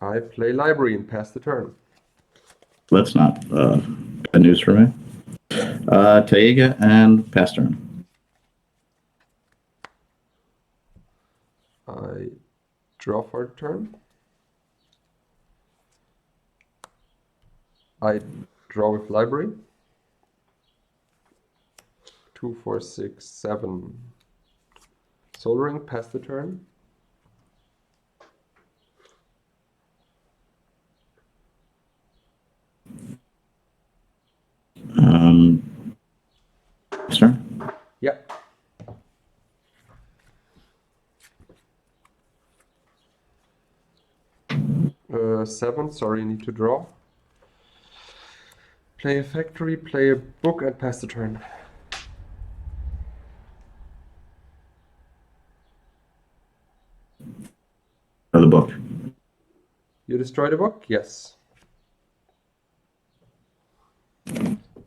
I play library and pass the turn. That's not bad news for me. Taiga and pass turn. I draw for a turn. I draw with library. 2, 4, 6, 7. Soul Ring, pass the turn. Sir? Yeah. Seven, sorry, need to draw. Play a factory, play a book, and pass the turn. The book. You destroy the book? Yes.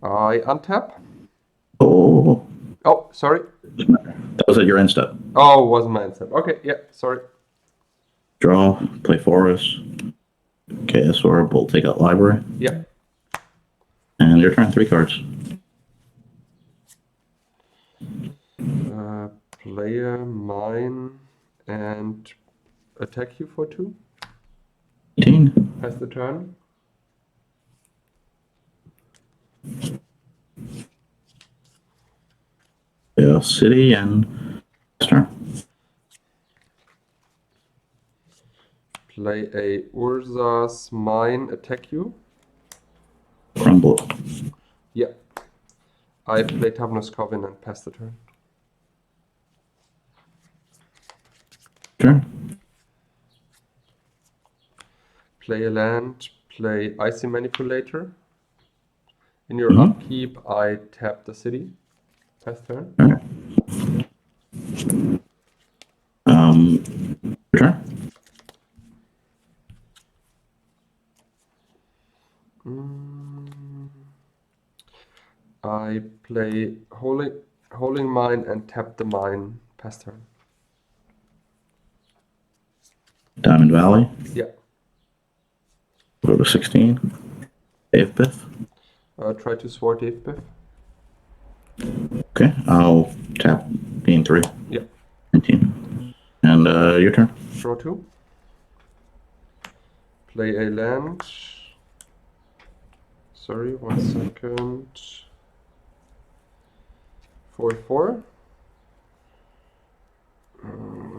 I untap. Oh, Oh, sorry. that was at your end step. Oh, wasn't my untap. Okay, yeah, sorry. Draw, play forest. KSR will take out library. Yeah. And your turn, 3 cards. Player, mine, and attack you for 2. 18. Pass the turn. Yeah, city and turn. Play a Urza's mine, attack you. Crumble. Yeah. I play Tavnos Coven and pass the turn. Turn. Play a land, play Icy Manipulator. In your upkeep, I tap the city. Pass turn. All right. Your turn. I play Holding Mine and tap the mine. Pass turn. Diamond Valley. Yeah. Go to 16. Dave Biff. Try to sword Dave Biff. Okay, I'll tap being 3. Yeah. 19. And your turn. Draw 2. Play a land. Sorry, 1 second. 4/4.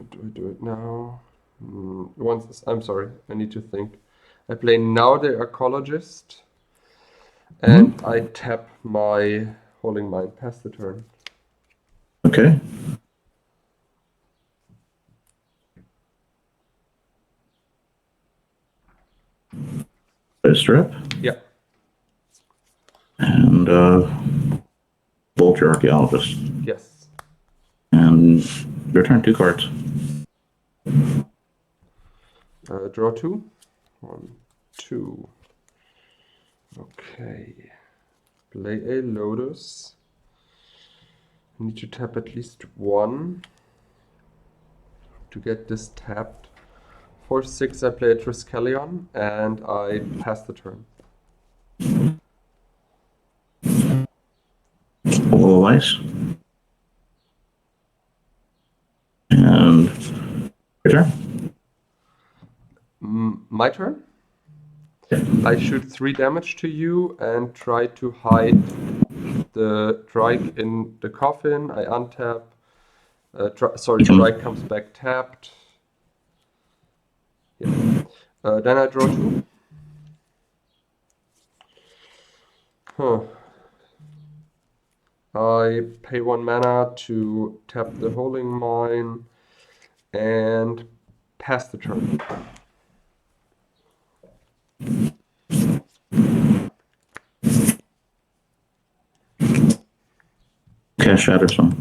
Do I do it now? I'm sorry, I need to think. I play now the Archaeologist, and I tap my Holding Mine. Pass the turn. Okay. Strip. Yeah. And Vulture Archaeologist. Yes. And your turn, 2 cards. Draw 2. 1, 2. Okay. Play a Lotus. I need to tap at least 1 to get this tapped. For 6, I play a Triskelion and I pass the turn. Full of ice. And your turn. My turn? I shoot 3 damage to you and try to hide the Drake in the coffin. I untap. Drake comes back tapped. Yeah. Then I draw 2. I pay 1 mana to tap the Holding Mine and pass the turn. Cast Shatterstorm.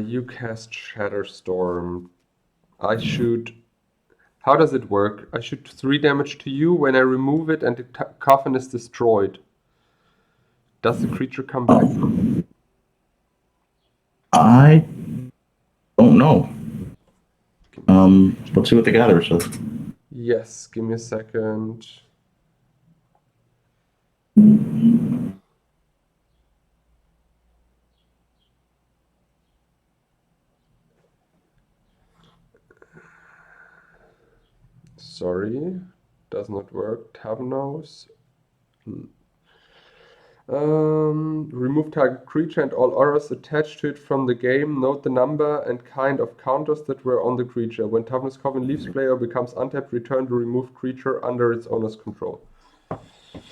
You cast Shatterstorm I shoot... How does it work? I shoot 3 damage to you when I remove it and the coffin is destroyed. Does the creature come back? I don't know. Let's see what the gatherer says. Yes, give me a second. Sorry, does not work. Tavernose. Remove target creature and all auras attached to it from the game. Note the number and kind of counters that were on the creature. When Toughness Coven leaves play or becomes untapped, return the removed creature under its owner's control.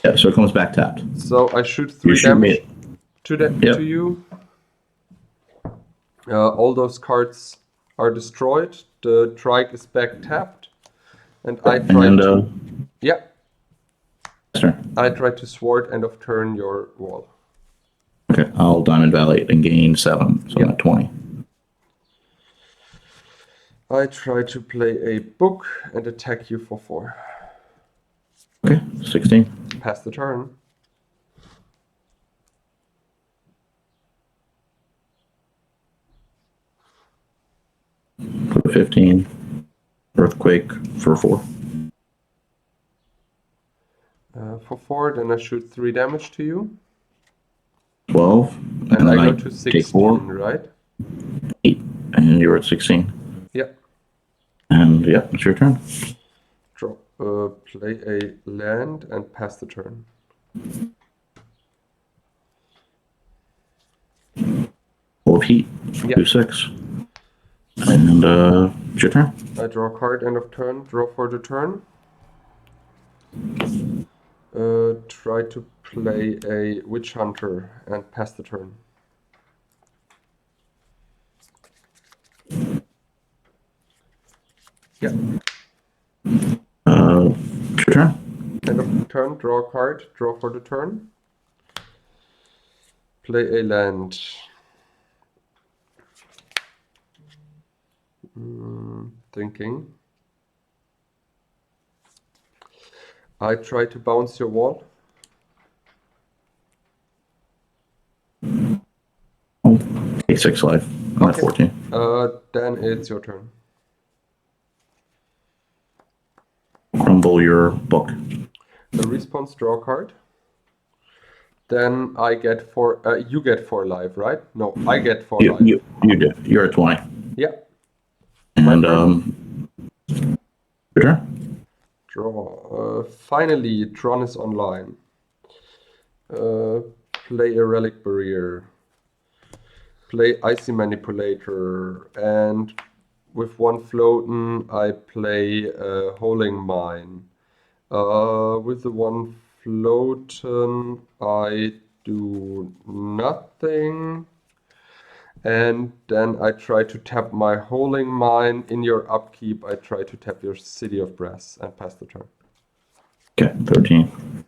Yeah, so it comes back tapped. So I shoot 3 damage to you. All those cards are destroyed. The Trike is back tapped. And I try to... Yeah. Sure. I try to sword end of turn your wall. Okay, I'll Diamond Valley and gain 7, so I'm at 20. I try to play a book and attack you for 4. Okay, 16. Pass the turn. For 15. Earthquake for 4. For 4, then I shoot 3 damage to you. 12. And I go to take 16, 4. right? 8. And you're at 16. Yeah. And yeah, it's your turn. Draw, play a land and pass the turn. Full of heat. Yeah. 2/6. And it's your turn. I draw a card, end of turn, draw for the turn. Try to play a Witch Hunter and pass the turn. Yeah. It's your turn. End of turn, draw a card, draw for the turn. Play a land. Thinking. I try to bounce your wall. Oh, take 6 life. I'm at 14. Then it's your turn. Crumble your book. The response, draw a card. Then I get 4. You get 4 life, right? No, I get 4 life. You do. You're at 20. Yeah. And your turn. Draw. Finally, Tron is online. Play a Relic Barrier. Play Icy Manipulator. And with 1 floatin, I play Holing Mine. With the 1 floatin, I do nothing. And then I try to tap my Holing Mine. In your upkeep, I try to tap your City of Brass and pass the turn. Okay, 13.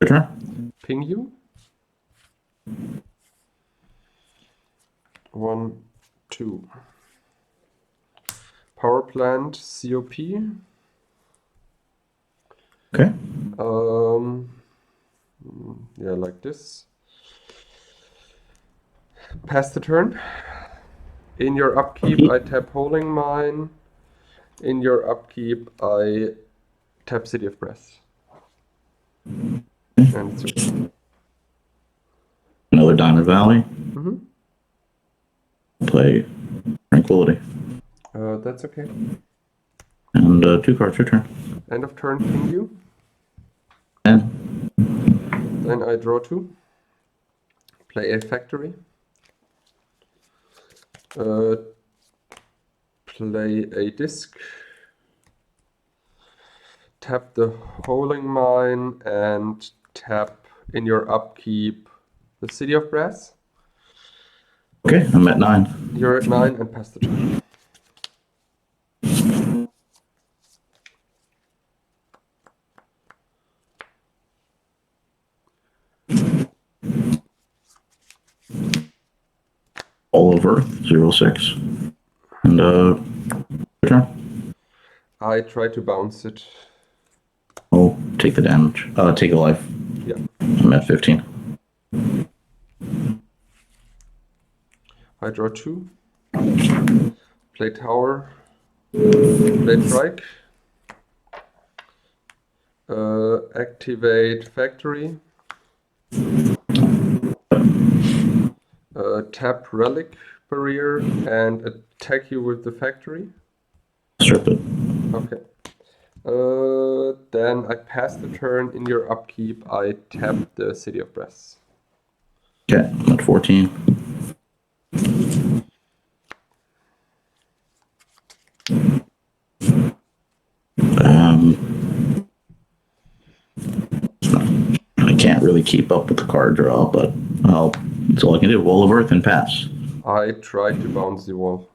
Your turn. Ping you. 1, 2. Power plant, COP. Okay. Yeah, like this. Pass the turn. In your upkeep, I tap Holing Mine. In your upkeep, I tap City of Brass. And it's your turn. Another Diamond Valley. Mm-hmm. Play Tranquility. That's okay. And 2 cards, your turn. End of turn, ping you. 10. Then I draw 2. Play a factory. Play a disc. Tap the Holing Mine and tap in your upkeep the City of Brass. Okay, I'm at 9. You're at 9 and pass the turn. All of Earth, 0/6. And your turn. I try to bounce it. Oh, take the damage. Take a life. Yeah. I'm at 15. I draw 2. Play tower. Play trike. Activate factory. Tap relic barrier and attack you with the factory. Strip it. Okay. Then I pass the turn. In your upkeep, I tap the City of Brass. Okay, I'm at 14. I can't really keep up with the card draw, but that's all I can do. Wall of Earth and pass. I try to bounce the wall.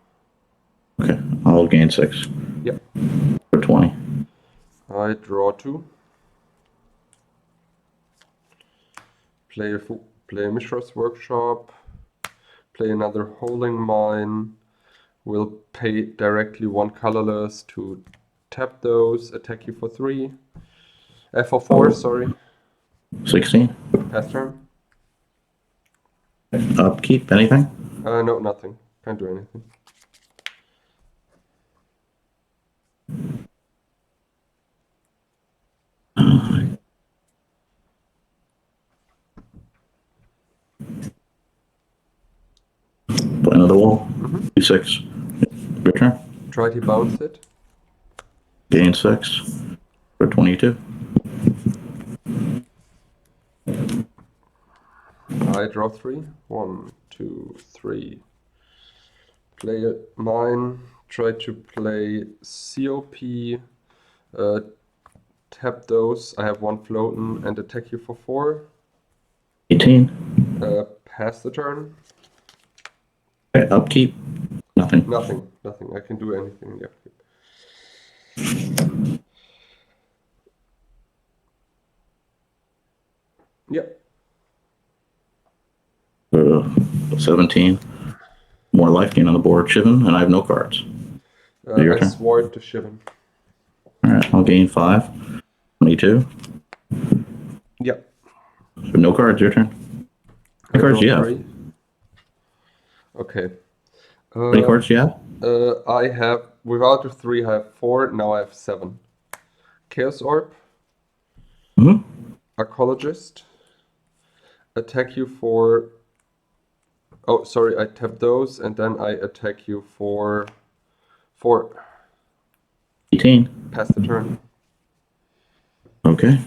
Okay, I'll gain 6. Yep. For 20. I draw 2. Play a Mishra's Workshop. Play another Holding Mine. Will pay directly 1 colorless to tap those. Attack you for 3. For 4, sorry. 16. Pass turn. Upkeep, anything? No, nothing. Can't do anything. Play another wall. 6. Your turn. Try to bounce it. Gain 6 for 22. I draw 3. 1, 2, 3. Play a mine. Try to play COP. Tap those. I have 1 floating and attack you for 4. 18. Pass the turn. Okay, upkeep. Nothing. Nothing. I can do anything in the upkeep. Yep. 17. More life gain on the board, Shivan, and I have no cards. I swore to Shivan. Alright, I'll gain 5. 22. Yep. So no cards, your turn. How many cards do you have? 3. Okay. How many cards do you have? I have, without the 3, I have 4. Now I have 7. Chaos Orb. Archaeologist. Attack you for... Oh, sorry, I tap those, and then I attack you for 4. 18. Pass the turn. Okay.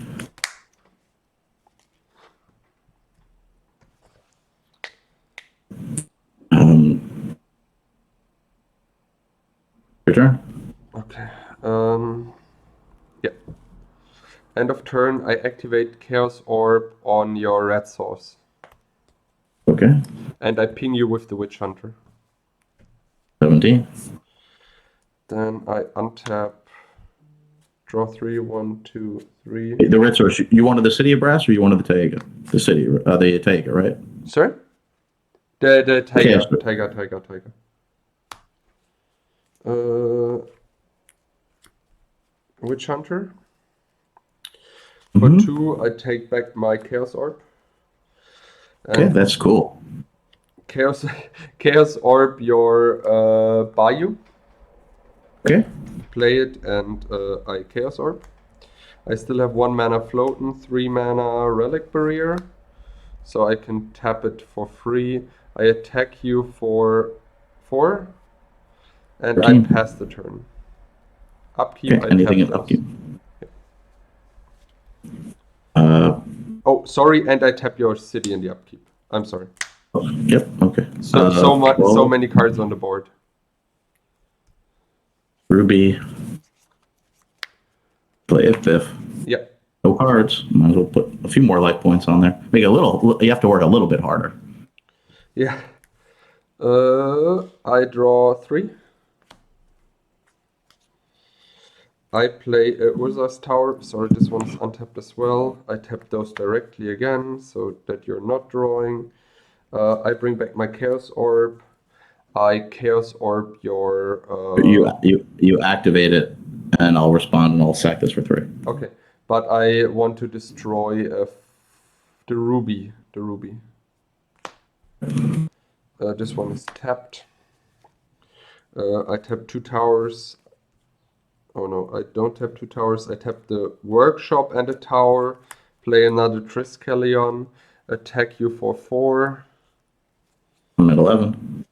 Your turn. Okay. Yeah. End of turn, I activate Chaos Orb on your red source. Okay. And I ping you with the Witch Hunter. 17. Then I untap, draw 3, 1, 2, 3. The red source, you wanted the City of Brass or you wanted the Taiga? The city, the Taiga, right? Sorry? The Tiger. Okay, Tiger. Witch Hunter. For 2, I take back my Chaos Orb. Okay, that's cool. Chaos Orb your Bayou. Okay. Play it and I Chaos Orb. I still have 1 mana floating, 3 mana Relic Barrier. So I can tap it for free. I attack you for 4. And 13. I pass the turn. Upkeep, Okay, anything in upkeep. Oh, sorry, and I tap your city in the upkeep. I'm sorry. Yep, okay. So many cards on the board. Ruby. Play it, Biff. Yeah. No cards. Might as well put a few more life points on there. Make it a little, you have to work a little bit harder. Yeah. I draw 3. I play Urza's Tower. Sorry, this one's untapped as well. I tap those directly again so that you're not drawing. I bring back my Chaos Orb. I Chaos Orb your... You activate it, and I'll respond, and I'll sack this for 3. Okay, but I want to destroy the ruby. The ruby. This one is tapped. I tap 2 towers. Oh no, I don't tap 2 towers. I tap the workshop and a tower. Play another Triskelion. Attack you for 4. I'm at 11.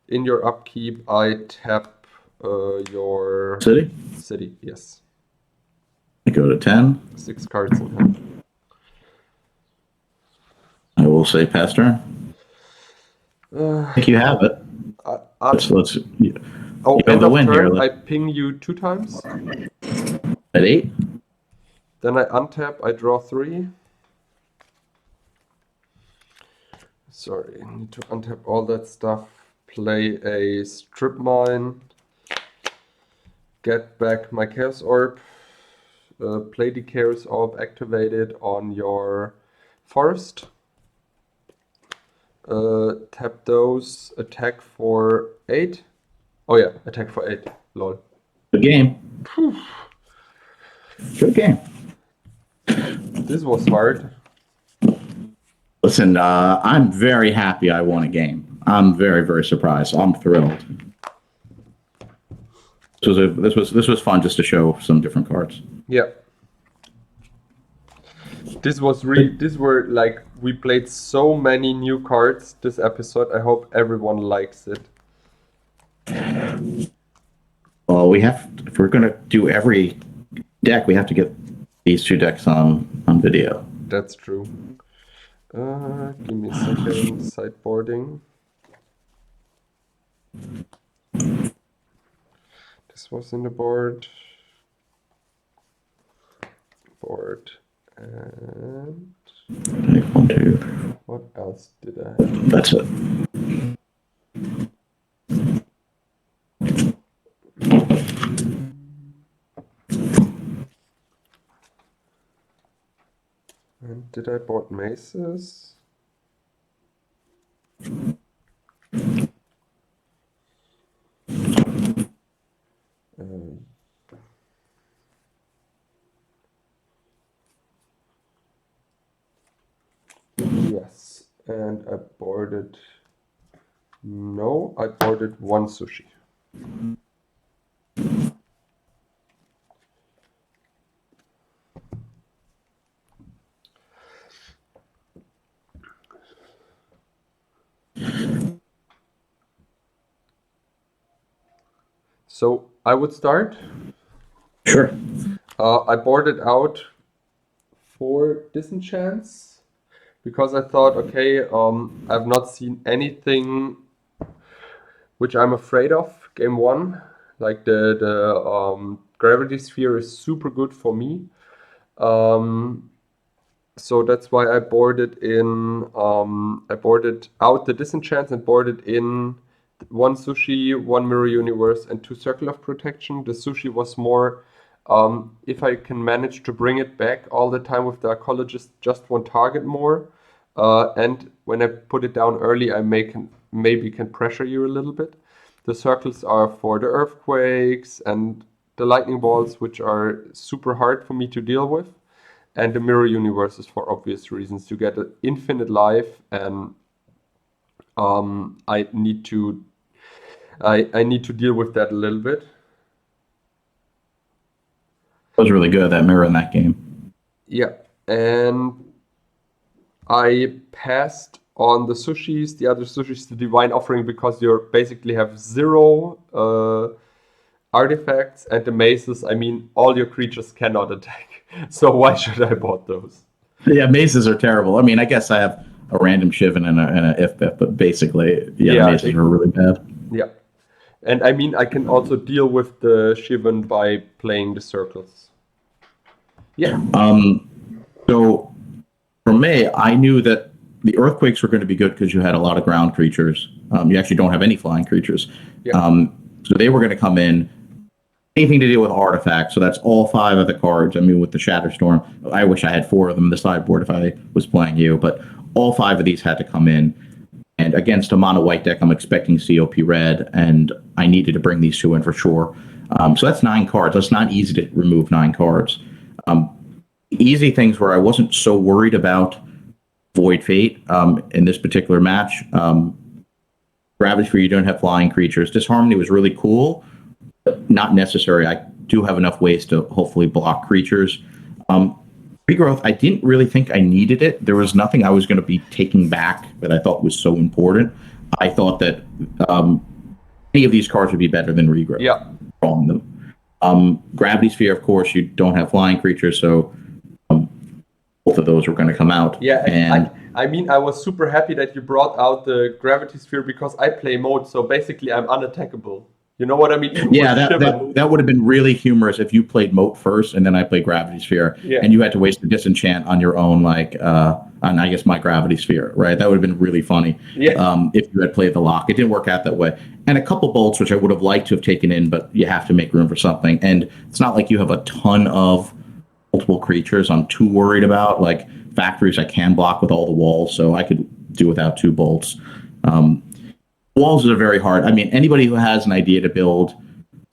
In your upkeep, I tap your City? city. Yes. I go to 10. 6 cards in hand. I will say pass turn. I think you have it. Let's Oh, you have end the of win turn, here. I ping you 2 times. At 8. Then I untap, I draw 3. Sorry, I need to untap all that stuff. Play a strip mine. Get back my Chaos Orb. Play the Chaos Orb activated on your forest. Tap those. Attack for 8. Oh yeah, attack for 8. Lol. Good game. Good game. This was hard. Listen, I'm very happy I won a game. I'm very, very surprised. I'm thrilled. This was fun just to show some different cards. Yeah. These were like, we played so many new cards this episode. I hope everyone likes it. Well, if we're gonna do every deck, we have to get these 2 decks on video. That's true. Give me a second. Sideboarding. This was in the board. And 1, 2. what else did I have? That's it. And did I board maces? Yes, and I boarded. No, I boarded 1 sushi. So I would start. Sure. I boarded out 4 disenchants because I thought, okay, I've not seen anything which I'm afraid of. Game 1, like the gravity sphere is super good for me. So that's why I boarded in. I boarded out the disenchants and boarded in 1 sushi, 1 mirror universe, and 2 circle of protection. The sushi was more, if I can manage to bring it back all the time with the archaeologist, just 1 target more. And when I put it down early, I maybe can pressure you a little bit. The circles are for the earthquakes and the lightning bolts, which are super hard for me to deal with. And the mirror universe is for obvious reasons, to get an infinite life, and I need to deal with that a little bit. That was really good, that mirror in that game. Yeah, and I passed on the sushis, the other sushis, the divine offering, because you basically have 0 artifacts, and the maces, I mean, all your creatures cannot attack. So why should I bought those? Yeah, maces are terrible. I mean, I guess I have a random Shivan and a if-bif, but basically, maces are really bad. Yeah. And I mean, I can also deal with the Shivan by playing the circles. Yeah. So for me, I knew that the earthquakes were going to be good because you had a lot of ground creatures. You actually don't have any flying creatures. Yeah. So they were going to come in. Anything to deal with artifacts, so that's all 5 of the cards. I mean, with the Shatterstorm, I wish I had 4 of them in the sideboard if I was playing you, but all 5 of these had to come in. And And against a mono white deck, I'm expecting COP red, and I needed to bring these two in for sure. So that's 9 cards. That's not easy to remove 9 cards. Easy things where I wasn't so worried about Void Fate in this particular match. Gravity Sphere, you don't have flying creatures. Disharmony was really cool, but not necessary. I do have enough ways to hopefully block creatures. Regrowth, I didn't really think I needed it. There was nothing I was going to be taking back that I thought was so important. I thought that any of these cards would be better than Regrowth. Yeah. Drawing them. Gravity Sphere, of course, you don't have flying creatures, so both of those were going to come out. Yeah, and I mean, I was super happy that you brought out the Gravity Sphere because I play mode, so basically I'm unattackable. You know what I mean? Yeah, that would have been really humorous if you played Moat first and then I played Gravity Sphere, and you had to waste a disenchant on your own, like on I guess my Gravity Sphere, right? That would have been really funny. Yeah. If you had played the lock. It didn't work out that way. And a couple bolts, which I would have liked to have taken in, but you have to make room for something. And it's not like you have a ton of multiple creatures I'm too worried about. Like factories I can block with all the walls, so I could do without 2 bolts. Walls are very hard. I mean, anybody who has an idea to build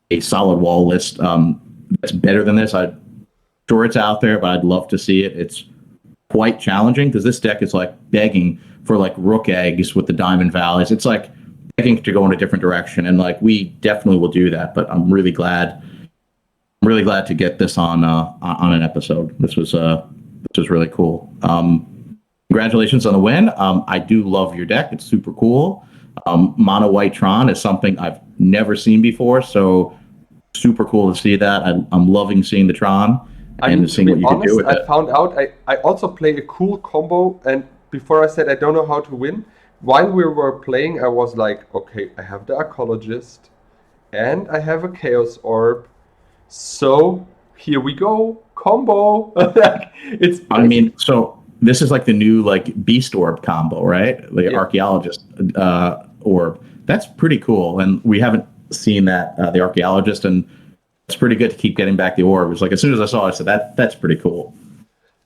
a solid wall list that's better than this, I'm sure it's out there, but I'd love to see it. It's quite challenging because this deck is like begging for like rook eggs with the diamond valleys. It's like begging to go in a different direction, and like we definitely will do that. But I'm really glad to get this on an episode. This was really cool. Congratulations on the win. I do love your deck. It's super cool. Mono white Tron is something I've never seen before, so super cool to see that. I'm loving seeing the Tron and seeing what you can do with it. I found out I also play a cool combo, and before I said I don't know how to win, while we were playing, I was like, okay, I have the Archaeologist, and I have a Chaos Orb, so here we go, combo. So this is like the new like Beast Orb combo, right? The Archaeologist Orb. That's pretty cool, and we haven't seen that the Archaeologist, and it's pretty good to keep getting back the orb. It's like as soon as I saw it, I said that's pretty cool.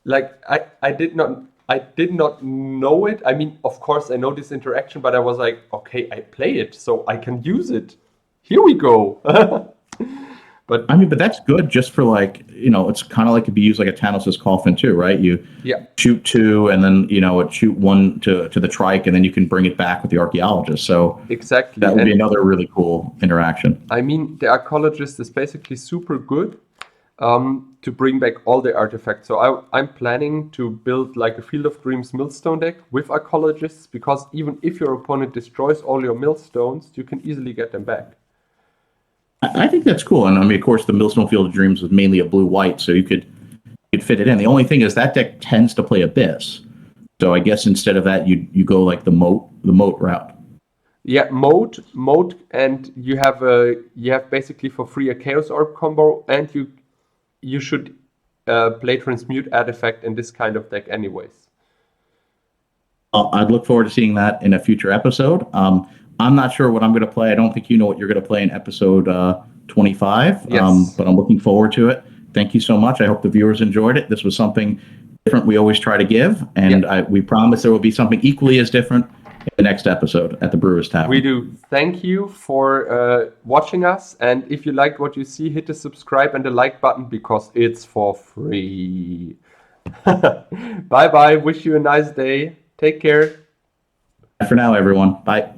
Like I did not know it. I mean, of course I know this interaction, but I was like, okay, I play it, so I can use it. Here we go. But I mean, but that's good just for like, it's kind of like it'd be used like a Tanos' Coffin too, right? You shoot 2 and then, it shoot 1 to the trike, and then you can bring it back with the Archaeologist. So exactly, that would be another really cool interaction. I mean, the Archaeologist is basically super good to bring back all the artifacts. So I'm planning to build like a Field of Dreams Millstone deck with Archaeologists, because even if your opponent destroys all your millstones, you can easily get them back. I think that's cool. And I mean, of course, the Millstone Field of Dreams was mainly a blue-white, so you could fit it in. The only thing is that deck tends to play Abyss. So I guess instead of that, you go like the moat route. Yeah, moat, and you have basically for free a Chaos Orb combo, and you should play Transmute Artifact in this kind of deck anyways. I'd look forward to seeing that in a future episode. I'm not sure what I'm going to play. I don't think you know what you're going to play in episode 25, yes. But I'm looking forward to it. Thank you so much. I hope the viewers enjoyed it. This was something different we always try to give, and we promise there will be something equally as different in the next episode at the Brewers Tavern. We do. Thank you for watching us, and if you liked what you see, hit the subscribe and the like button because it's for free. Bye-bye. Wish you a nice day. Take care. For now, everyone. Bye.